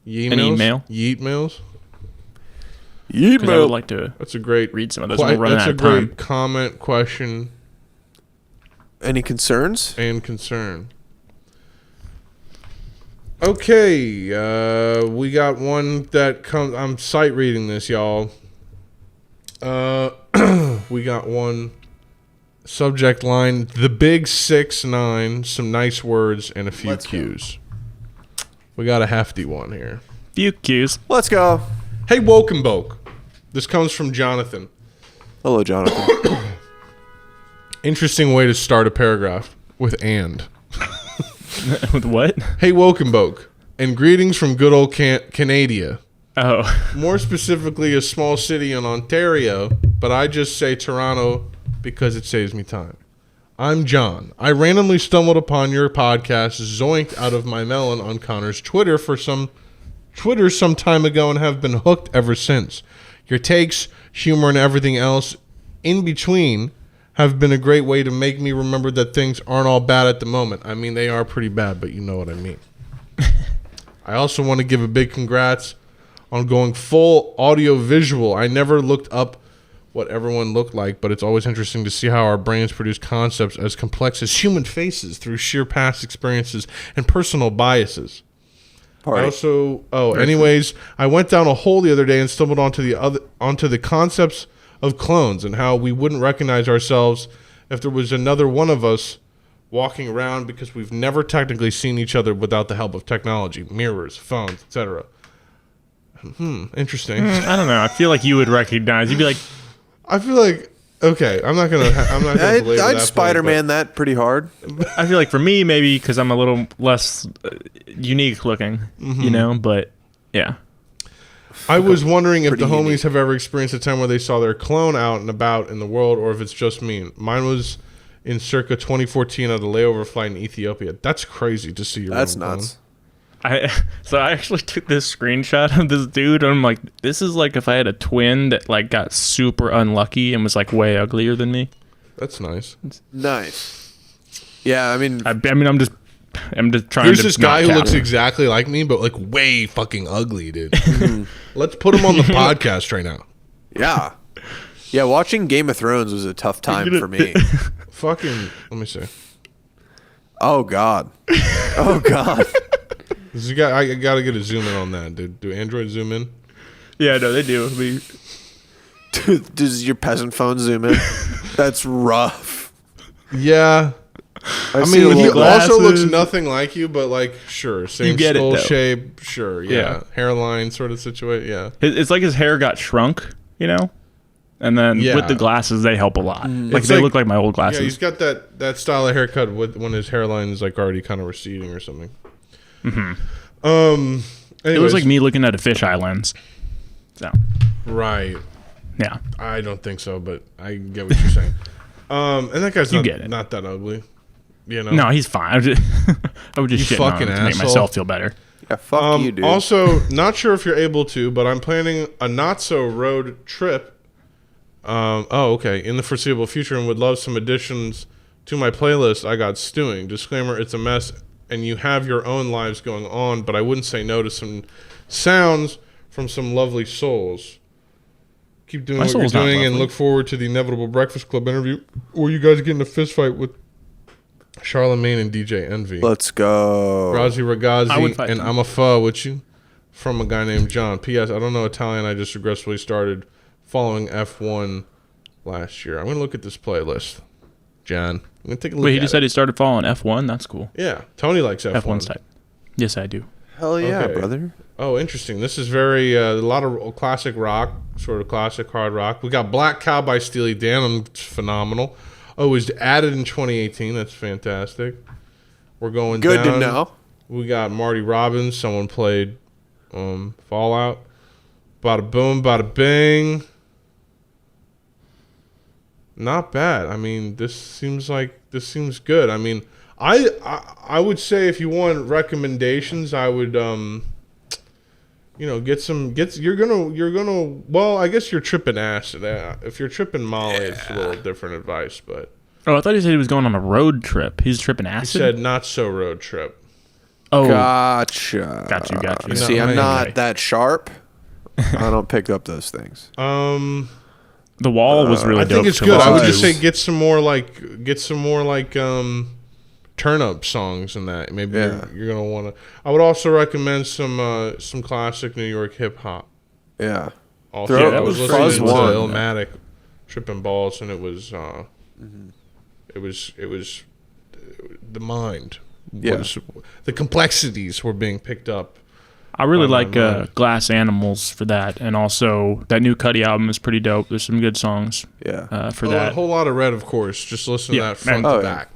Yeet mails? Yeet mail. I would like to. That's a great read some of those. We're running out of time. That's a great comment, question. Any concerns? And concern. Okay, we got one that comes. I'm sight reading this, y'all. We got one. Subject line: the big 6'9", some nice words and a few Q's. We got a hefty one here. Few Q's. Let's go. Hey, Woke and Boke. This comes from Jonathan. Hello, Jonathan. Interesting way to start a paragraph with and. With what? Hey, Woke and Boke, and greetings from good old Canada. Oh. More specifically, a small city in Ontario, but I just say Toronto because it saves me time. I'm John. I randomly stumbled upon your podcast, zoinked out of my melon on Connor's Twitter some time ago and have been hooked ever since. Your takes, humor, and everything else in between have been a great way to make me remember that things aren't all bad at the moment. I mean, they are pretty bad, but you know what I mean. I also want to give a big congrats on going full audio visual. I never looked up what everyone looked like, but it's always interesting to see how our brains produce concepts as complex as human faces through sheer past experiences and personal biases. I also, anyways, I went down a hole the other day and stumbled onto the concepts of clones and how we wouldn't recognize ourselves if there was another one of us walking around because we've never technically seen each other without the help of technology, mirrors, phones, etc. Interesting. I don't know. I feel like you would recognize. You'd be like, I feel like, okay, I'm not gonna belabor that I'd Spider-Man that pretty hard. I feel like for me, maybe because I'm a little less unique looking, you know, but yeah. I was wondering if the homies unique. have ever experienced a time where they saw their clone out and about in the world, or if it's just me. Mine was in circa 2014 on the layover flight in Ethiopia. That's crazy to see your That's own clone. So nuts. I actually took this screenshot of this dude, and I'm like, this is like if I had a twin that like got super unlucky and was like way uglier than me. That's nice. Nice. Yeah, I mean, I mean, I'm just trying. Here's to this not guy who count looks it. exactly like me, but like way fucking ugly, dude. Let's put him on the podcast right now. yeah. Yeah, watching Game of Thrones was a tough time for me. Fucking, let me see. Oh, God. Oh, God. I gotta get a zoom in on that, dude. Do Android zoom in? Yeah, no, they do. Does your peasant phone zoom in? That's rough. Yeah. I see mean, the he little also looks glasses. nothing like you, but like, sure, same get it, skull though. shape, sure, yeah. Yeah. Hairline sort of situation, yeah. It's like his hair got shrunk, you know, and then Yeah. with the glasses, they help a lot. Like It's they like- look like my old Yeah, glasses. he's got that style of haircut with when his hairline is like already kind of receding or something. It Anyways, was like me looking at a fisheye lens. So right. yeah, I don't think so, but I get what you're saying. And that guy's get it. not that ugly, you know. no, he's fine. I would just You shit on him fucking to make asshole. myself feel better. Yeah, fuck you, dude. Also, not sure if you're able to, but I'm planning a not so road trip. Okay, in the foreseeable future, and would love some additions to my playlist. I got stewing. Disclaimer: it's a mess, and you have your own lives going on. But I wouldn't say no to some sounds from some lovely souls. Keep doing My what you're soul's not doing, and lovely. look forward to the inevitable Breakfast Club interview, where you guys get in a fist fight with Charlemagne and DJ Envy. Let's go. Razi I would Ragazzi fight and them. I'm a pho with you from a guy named John. P.S. I don't know Italian. I just aggressively started following F1 last year. I'm going to look at this playlist. John, I'm going to take a look Wait, he at just it. said he started following F1. That's cool. Yeah, Tony likes F1. F1's type. Yes, I do. Hell yeah, Okay. brother. Oh, interesting. This is very, a lot of classic rock, sort of classic hard rock. We got Black Cow by Steely Dan. It's phenomenal. Oh, it was added in 2018. That's fantastic. We're going Good down. to know. We got Marty Robbins. Someone played Fallout. Bada boom, bada bing. Not bad. I mean, this seems good. I mean, I would say if you want recommendations, I would you're gonna well, I guess you're tripping acid. If you're tripping Molly, it's a little different advice, but Oh, I thought he said he was going on a road trip. He's tripping he acid. said not so road trip. "Oh, Gotcha. got you." See, No, I'm I- not okay. that sharp. I don't pick up those things. The Wall was really I dope. think it's to good. I listen would to. just say get some more like turn up songs in that. Maybe Yeah. you're gonna want to. I would also recommend some classic New York hip hop. Yeah. Also, Throw- I was that was listening to Fuzz One. Illmatic, Tripping Balls, and it was it was the mind. Yeah. The complexities were being picked up. I really by my like mind. Glass Animals for that, and also that new Cuddy album is pretty dope. There's some good songs Yeah. for A that. whole lot of Red, of course. Just listen to Yeah, that front man. to Oh, yeah. back.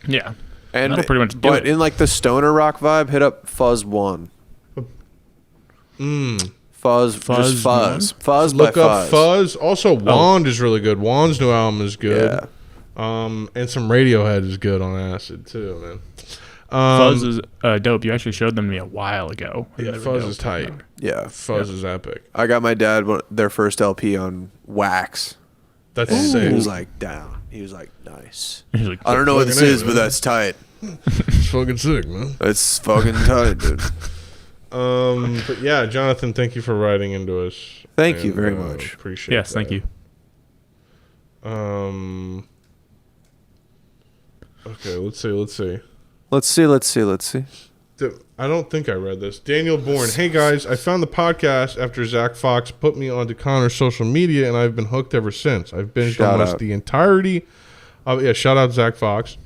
Yeah, And that'll pretty much do but it. in like the stoner rock vibe, hit up Fuzz One. Fuzz, Fuzz just Fuzz. Fuzz by Look up Fuzz. Fuzz. Also, Wand is really good. Wand's new album is good. Yeah. And some Radiohead is good on acid too, man. Fuzz is dope. You actually showed them to me a while ago. Yeah, They were Fuzz dope. is tight. Yeah. Fuzz is epic. I got my dad their first LP on wax. That's And sick. he was like, down. He was like, nice. He's like, I don't know what this fucking is, A, but man. that's tight. It's fucking sick, man. It's fucking tight, dude. But yeah, Jonathan, thank you for writing into us. Thank you very much. Appreciate yes, that. thank you. Okay, let's see. Let's see. I don't think I read this. Daniel Bourne. Hey guys, I found the podcast after Zach Fox put me onto Connor's social media, and I've been hooked ever since. I've binged Shout almost out. the entirety of shout out Zach Fox.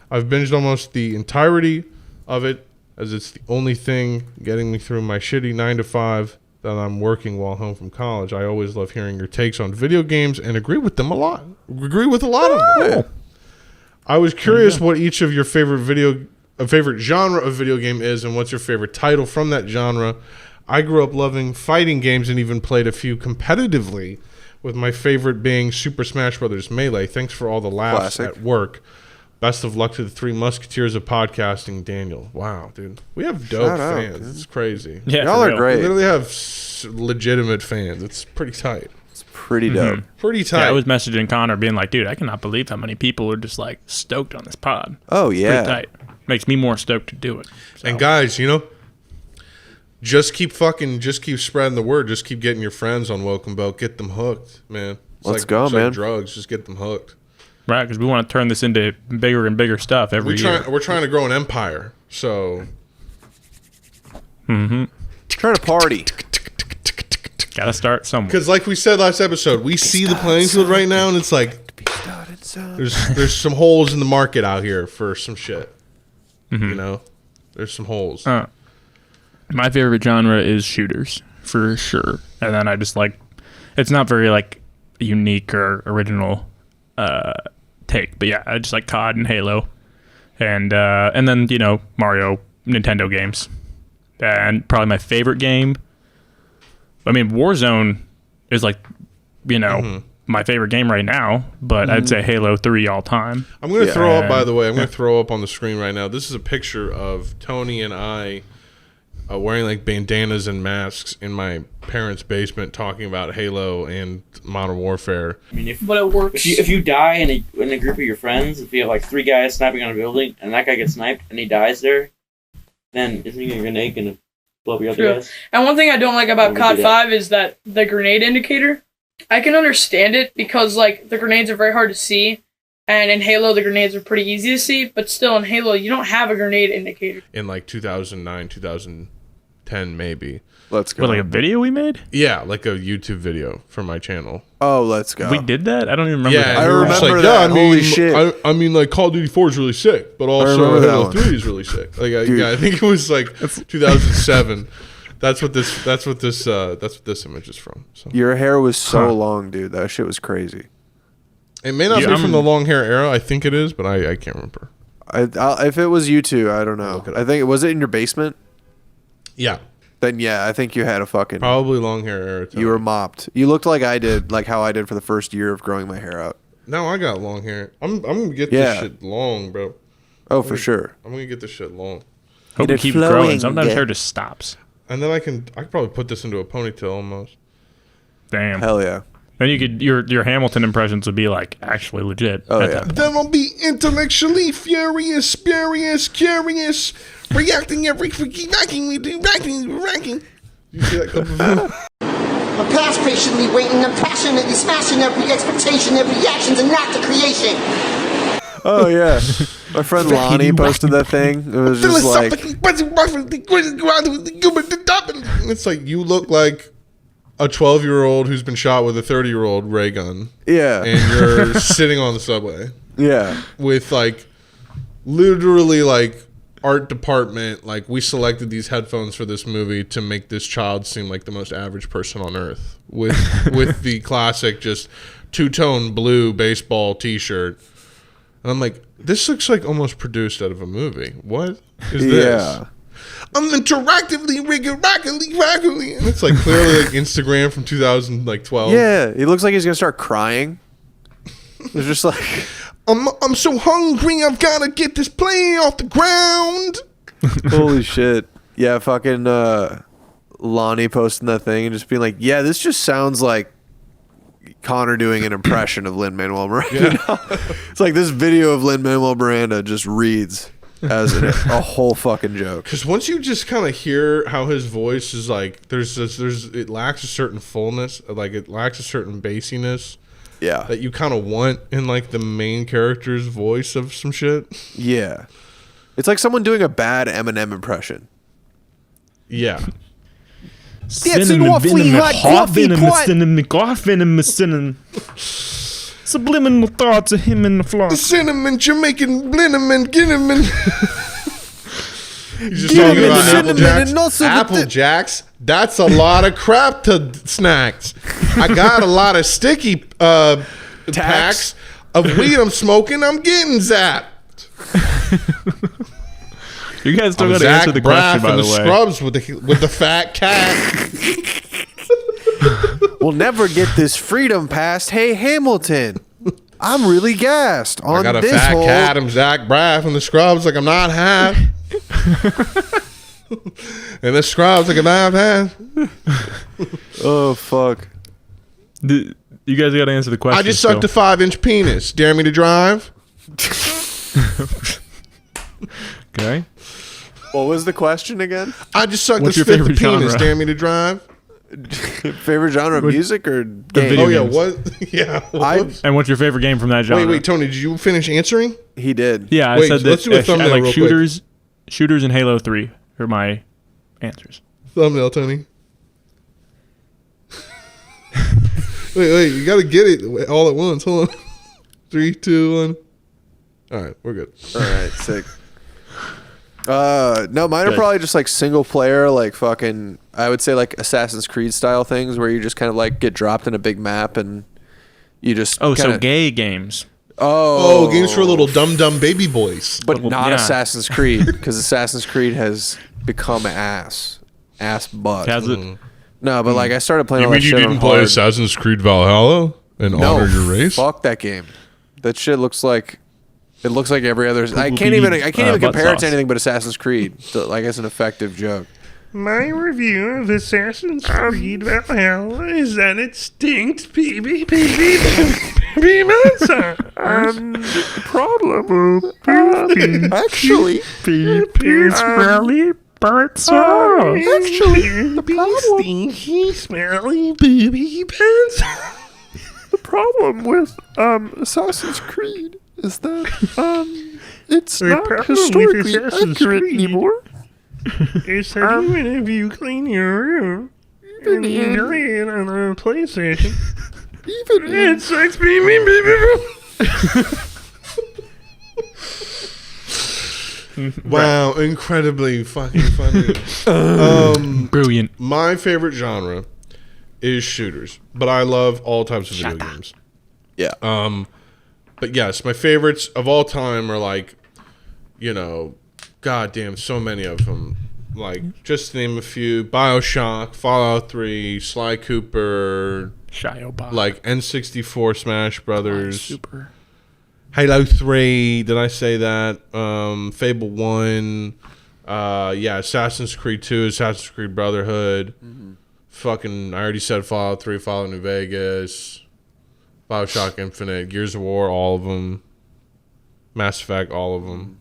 I've binged almost the entirety of it, as it's the only thing getting me through my shitty 9 to 5 that I'm working while home from college. I always love hearing your takes on video games and agree with them a lot. Agree with a lot of them. I was curious what each of your favorite genre of video game is, and what's your favorite title from that genre. I grew up loving fighting games and even played a few competitively, with my favorite being Super Smash Bros. Melee. Thanks for all the laughs Classic. at work. Best of luck to the 3 musketeers of podcasting, Daniel. Wow, dude. We have dope Shout out, fans. dude. It's crazy. Yeah, Y'all for are real. We great. literally have legitimate fans. It's pretty tight. It's pretty dope. Pretty tight. Yeah, I was messaging Connor being like, dude, I cannot believe how many people are just like stoked on this pod. Oh, Pretty yeah. tight. Makes me more stoked to do it. So, And guys, just keep spreading the word. Just keep getting your friends on Welcome Boke. Get them hooked, man. Let's go, it's man. Like drugs. Just get them hooked. right, because we want to turn this into bigger and bigger stuff every year. We're trying to grow an empire. So Trying to party. Gotta start somewhere. because like we said last episode, we see the playing field right now, and it's like there's some holes in the market out here for some shit. There's some holes. My favorite genre is shooters, for sure. And then I just like, it's not very like unique or original take, but yeah, I just like COD and Halo, and then Mario, Nintendo games, and probably my favorite game. I mean, Warzone is like, my favorite game right now, but I'd say Halo 3 all time. I'm going to throw up, by and- the way, I'm going to throw up on the screen right now. This is a picture of Tony and I wearing like bandanas and masks in my parents' basement talking about Halo and Modern Warfare. I mean, But it works. if you die in a group of your friends, if you have like 3 guys sniping on a building and that guy gets sniped and he dies there, then isn't your grenade gonna blow up your other True. guys? And one thing I don't like about When we COD do that. 5 is that the grenade indicator. I can understand it because like the grenades are very hard to see, and in Halo the grenades are pretty easy to see. But still, in Halo you don't have a grenade indicator. In like 2009, 2010 maybe. Let's go. What, like a video we made? Yeah, like a YouTube video for my channel. Oh, let's go. We did that? I don't even remember Yeah, that. I and we were just remember like, that. Holy shit. I mean, like Call of Duty 4 is really sick, but also remember that Halo one. 3 is really sick. Like, Dude. I think it was like 2007. That's what this image is from. So Your hair was so Huh. long, dude. That shit was crazy. it may not Yeah, be from the long hair era. I think it is, but I can't remember. If it was you two, I don't know. Look it up. I think was it in your basement? Yeah, Then yeah, I think you had a fucking. probably long hair era. Tony. You were mopped. You looked like I did, like how I did for the first year of growing my hair out. No, I got long hair. I'm gonna get Yeah. this shit long, bro. Oh, for sure. I'm gonna get this shit long, Hope Get it it keeps flowing. growing. Sometimes hair just stops. and then I could probably put this into a ponytail almost. Damn. Hell yeah. Then you could your Hamilton impressions would be like actually legit. Oh, at yeah. that point. Then I'll be intellectually furious, curious, reacting every freaking ranking. You see that clip of him? I'm past patiently waiting, I'm passionately smashing every expectation, every action's an act of creation. Oh yeah. My friend Lonnie posted that thing. It was just like, It's like you look like a 12-year-old who's been shot with a 30-year-old ray gun, yeah, and you're sitting on the subway yeah. with like literally like art department, like we selected these headphones for this movie to make this child seem like the most average person on earth with the classic just two-tone blue baseball t-shirt. And I'm like, this looks like almost produced out of a movie. What is this? Yeah. I'm interactively rigorously, and it's like clearly like Instagram from 2012. Yeah, he looks like he's gonna start crying. It's just like, I'm so hungry. I've got to get this plane off the ground. Holy shit. Yeah, fucking Lonnie posting that thing and just being like, yeah, this just sounds like Connor doing an impression of Lin-Manuel Miranda. Yeah. It's like this video of Lin-Manuel Miranda just reads as a whole fucking joke. Because once you just kind of hear how his voice is like, it lacks a certain fullness, like it lacks a certain bassiness. Yeah. That you kind of want in like the main character's voice of some shit. Yeah. It's like someone doing a bad Eminem impression. Yeah. Cinnamon venom, hot venom, cinnamon, cough venom, cinnamon. Subliminal thoughts of him in the floor. Cinnamon, Jamaican, Blinnaman, Ginnaman. He's just Cinnamon, talking about Apple cinnamon, Jacks. and also Apple Jacks. That's a lot of crap to snacks. I got a lot of sticky packs of weed I'm smoking. I'm getting zapped. You guys still got to answer the question, by the way. Scrubs with the fat cat. We'll never get this freedom past. Hey, Hamilton. I'm really gassed on I got a this fat whole... cat. I'm Zach Braff in the Scrubs like I'm not half. And the Scrubs like I'm not half. Oh, fuck. You guys got to answer the question. I just sucked a 5-inch penis. Dare me to drive? Okay. What was the question again? I just sucked What's this your fifth favorite penis. genre? Dare me to drive? Favorite genre of music or game? video Oh yeah, games. what? Yeah. Whoops. And what's your favorite game from that genre? Wait, Tony, did you finish answering? He did. Yeah, I Wait, said that let's do a thumbnail I like real quick. shooters and Halo 3 are my answers. Thumbnail, Tony. wait, you gotta get it all at once. Hold on. 3, 2, 1. All right, we're good. All right, sick. No, mine are probably just like single player, like fucking, I would say like Assassin's Creed style things where you just kind of like get dropped in a big map and you just Oh, kinda, so gay games. Oh, games for little dumb baby boys. but Well, not yeah. Assassin's Creed because Assassin's Creed has become ass butt. Has it? No, but like I started playing You all that mean you shit on didn't play hard. Assassin's Creed Valhalla and honor your race? Fuck that game. That shit looks like every other. I can't be, even butt compare it sauce. to anything but Assassin's Creed. So, like as an effective joke. My review of Assassin's Creed Valhalla is that it stinks pee-pee monster. The problem Actually, is really butt sauce. Actually, the problem stinky, smelly booby pants. The problem with Assassin's Creed is that it's not historically accurate anymore. Is that even if you clean your room and you play it on a PlayStation, it sucks Wow, incredibly fucking funny. Brilliant. My favorite genre is shooters, but I love all types of video games. yeah. But yes, my favorites of all time are like, goddamn, so many of them. Like, just to name a few: BioShock, Fallout 3, Sly Cooper, Shio like N64, Smash Brothers, Super. Halo 3. Did I say that? Fable 1. Assassin's Creed 2, Assassin's Creed Brotherhood. Fucking, I already said Fallout 3, Fallout New Vegas, BioShock Infinite, Gears of War, all of them. Mass Effect, all of them.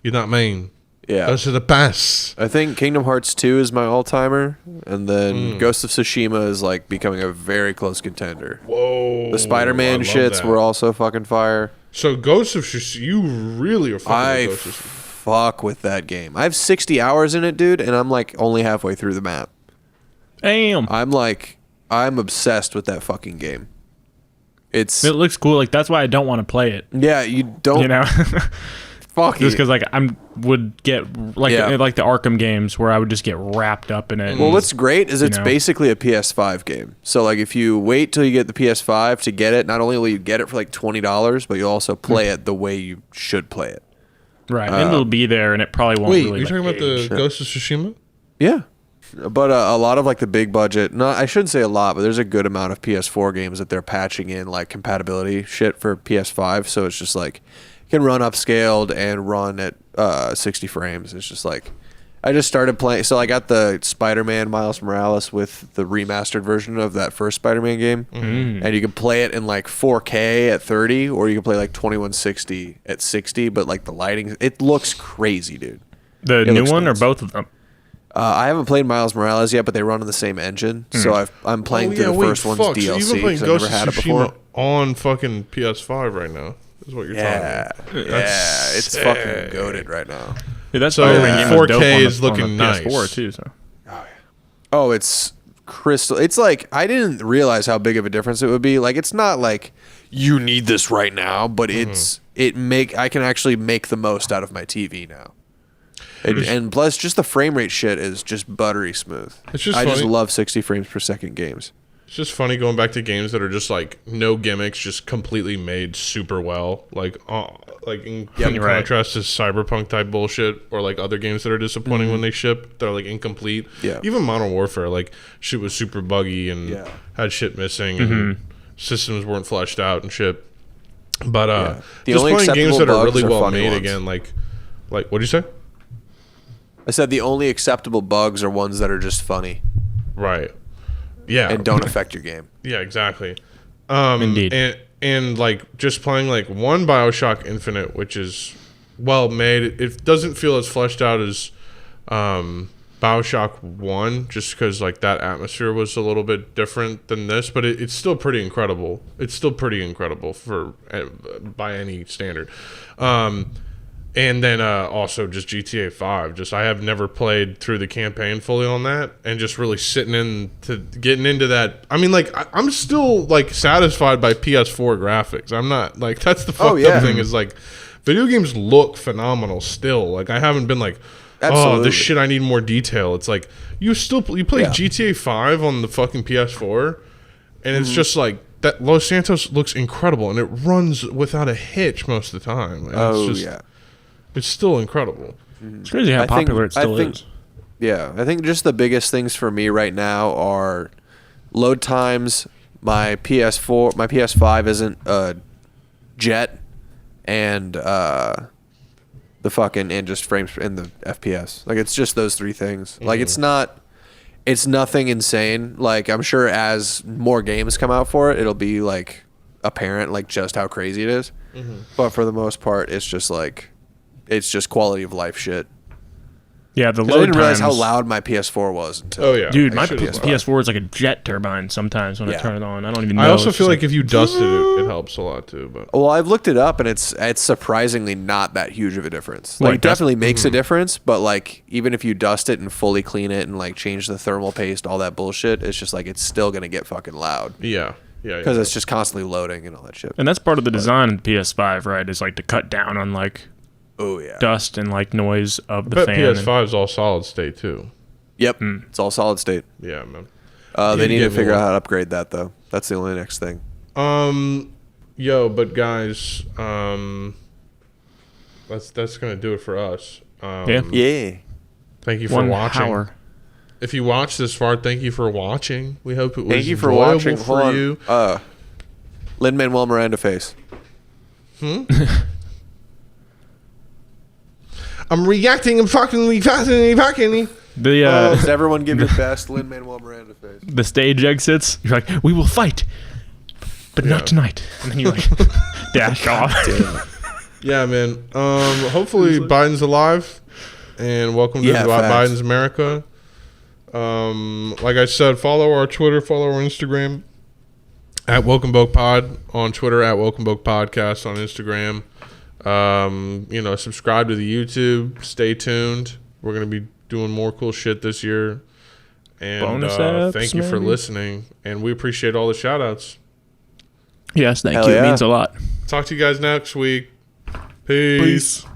You're not mean. Yeah. Those are the best. I think Kingdom Hearts 2 is my all-timer, and then Ghost of Tsushima is like becoming a very close contender. Whoa. The Spider-Man shits were also fucking fire. So Ghost of Tsushima, you really are fucking I with Ghost of Tsushima. fuck with that game. I have 60 hours in it, dude, and I'm like only halfway through the map. Damn. I'm obsessed with that fucking game. It It looks cool. Like, that's why I don't want to play it. yeah, you don't You know? fuck Just it. because, like, would get, like, Yeah. like the Arkham games where I would just get wrapped up in it. Well, what's great is it's know. basically a PS5 game. So, like, if you wait till you get the PS5 to get it, not only will you get it for like $20, but you'll also play it the way you should play it. Right. and it'll be there, and it probably won't Wait, really you're talking about the age. Ghost of Tsushima? Yeah. But a lot of like the big budget, I shouldn't say a lot, but there's a good amount of PS4 games that they're patching in like compatibility shit for PS5. So it's just like it can run upscaled and run at 60 frames. It's just like I just started playing. So I got the Spider-Man Miles Morales with the remastered version of that first Spider-Man game, and you can play it in like 4K at 30, or you can play like 2160 at 60. But like the lighting, it looks crazy, dude. The new one or both of them? I haven't played Miles Morales yet, but they run on the same engine, so I'm playing through the first one's DLC because I've never had it before. On fucking PS5 right now is what you're talking about. Yeah, it's fucking goated right now. Yeah, that's So, Spider-Man game was 4K dope on is the looking nice. PS4 too. So Oh, it's crystal. It's like I didn't realize how big of a difference it would be. Like it's not like you need this right now, but I can actually make the most out of my TV now. And plus, just the frame rate shit is just buttery smooth. It's just I just funny. love 60 frames per second games. It's just funny going back to games that are just like no gimmicks, just completely made super well. Like in contrast to Cyberpunk type bullshit, or like other games that are disappointing when they ship. They're like incomplete. Yeah. Even Modern Warfare, like shit was super buggy and had shit missing and systems weren't fleshed out and shit. But just playing games that are really well made again, like what'd you say? I said the only acceptable bugs are ones that are just funny. Right. Yeah. And don't affect your game. Yeah, exactly. Indeed. And like just playing like one BioShock Infinite, which is well made. It doesn't feel as fleshed out as BioShock 1, just because like that atmosphere was a little bit different than this, but it's still pretty incredible. It's still pretty incredible for by any standard. And then also just GTA 5. Just I have never played through the campaign fully on that, and just really getting into that. I mean, like I'm still like satisfied by PS4 graphics. I'm not like that's the fucked up thing is like video games look phenomenal still. Like I haven't been like, oh, this shit I need more detail. It's like you play GTA 5 on the fucking PS4, and it's just like that. Los Santos looks incredible, and it runs without a hitch most of the time. And it's still incredible. it's crazy how popular it still is. Yeah, I think just the biggest things for me right now are load times. My PS5 isn't a jet, and the fucking and just frames in the FPS. Like it's just those three things. Like it's nothing insane. Like I'm sure as more games come out for it, it'll be like apparent like just how crazy it is. But for the most part, it's just like. It's just quality of life shit. Yeah, the load I didn't realize times- how loud my PS4 was until. Dude, my PS4 is like a jet turbine sometimes when I turn it on. I don't even know. I also feel like if you dusted it, it helps a lot too. But Well, I've looked it up, and it's surprisingly not that huge of a difference. Like, it definitely makes a difference, but like even if you dust it and fully clean it and like change the thermal paste, all that bullshit, it's just like it's still gonna get fucking loud. Yeah. Because it's just constantly loading and all that shit. And that's part of the design of the PS5, right? Is like to cut down on like dust and like noise of the fan. PS5 is all solid state too. Yep, it's all solid state. Yeah, man. They need to figure out how to upgrade that though. That's the only next thing. But guys, that's gonna do it for us. Yeah. Thank you for watching. If you watched this far, thank you for watching. We hope it was thank you for enjoyable watching. for you. Lin-Manuel Miranda face. I'm reacting and fucking reacting. Does everyone give your best Lin-Manuel Miranda face? The stage exits. You're like, we will fight, but not tonight. And then you like dash off. Yeah, man. Hopefully Biden's alive, and welcome to Biden's America. Like I said, follow our Twitter, follow our Instagram at Welcome Boke Pod on Twitter, at Welcome Boke Podcast on Instagram. Subscribe to the YouTube. Stay tuned. We're gonna be doing more cool shit this year. And bonus apps, thank you for listening, and we appreciate all the shout outs. Yes, thank you. It means a lot. Talk to you guys next week. Peace.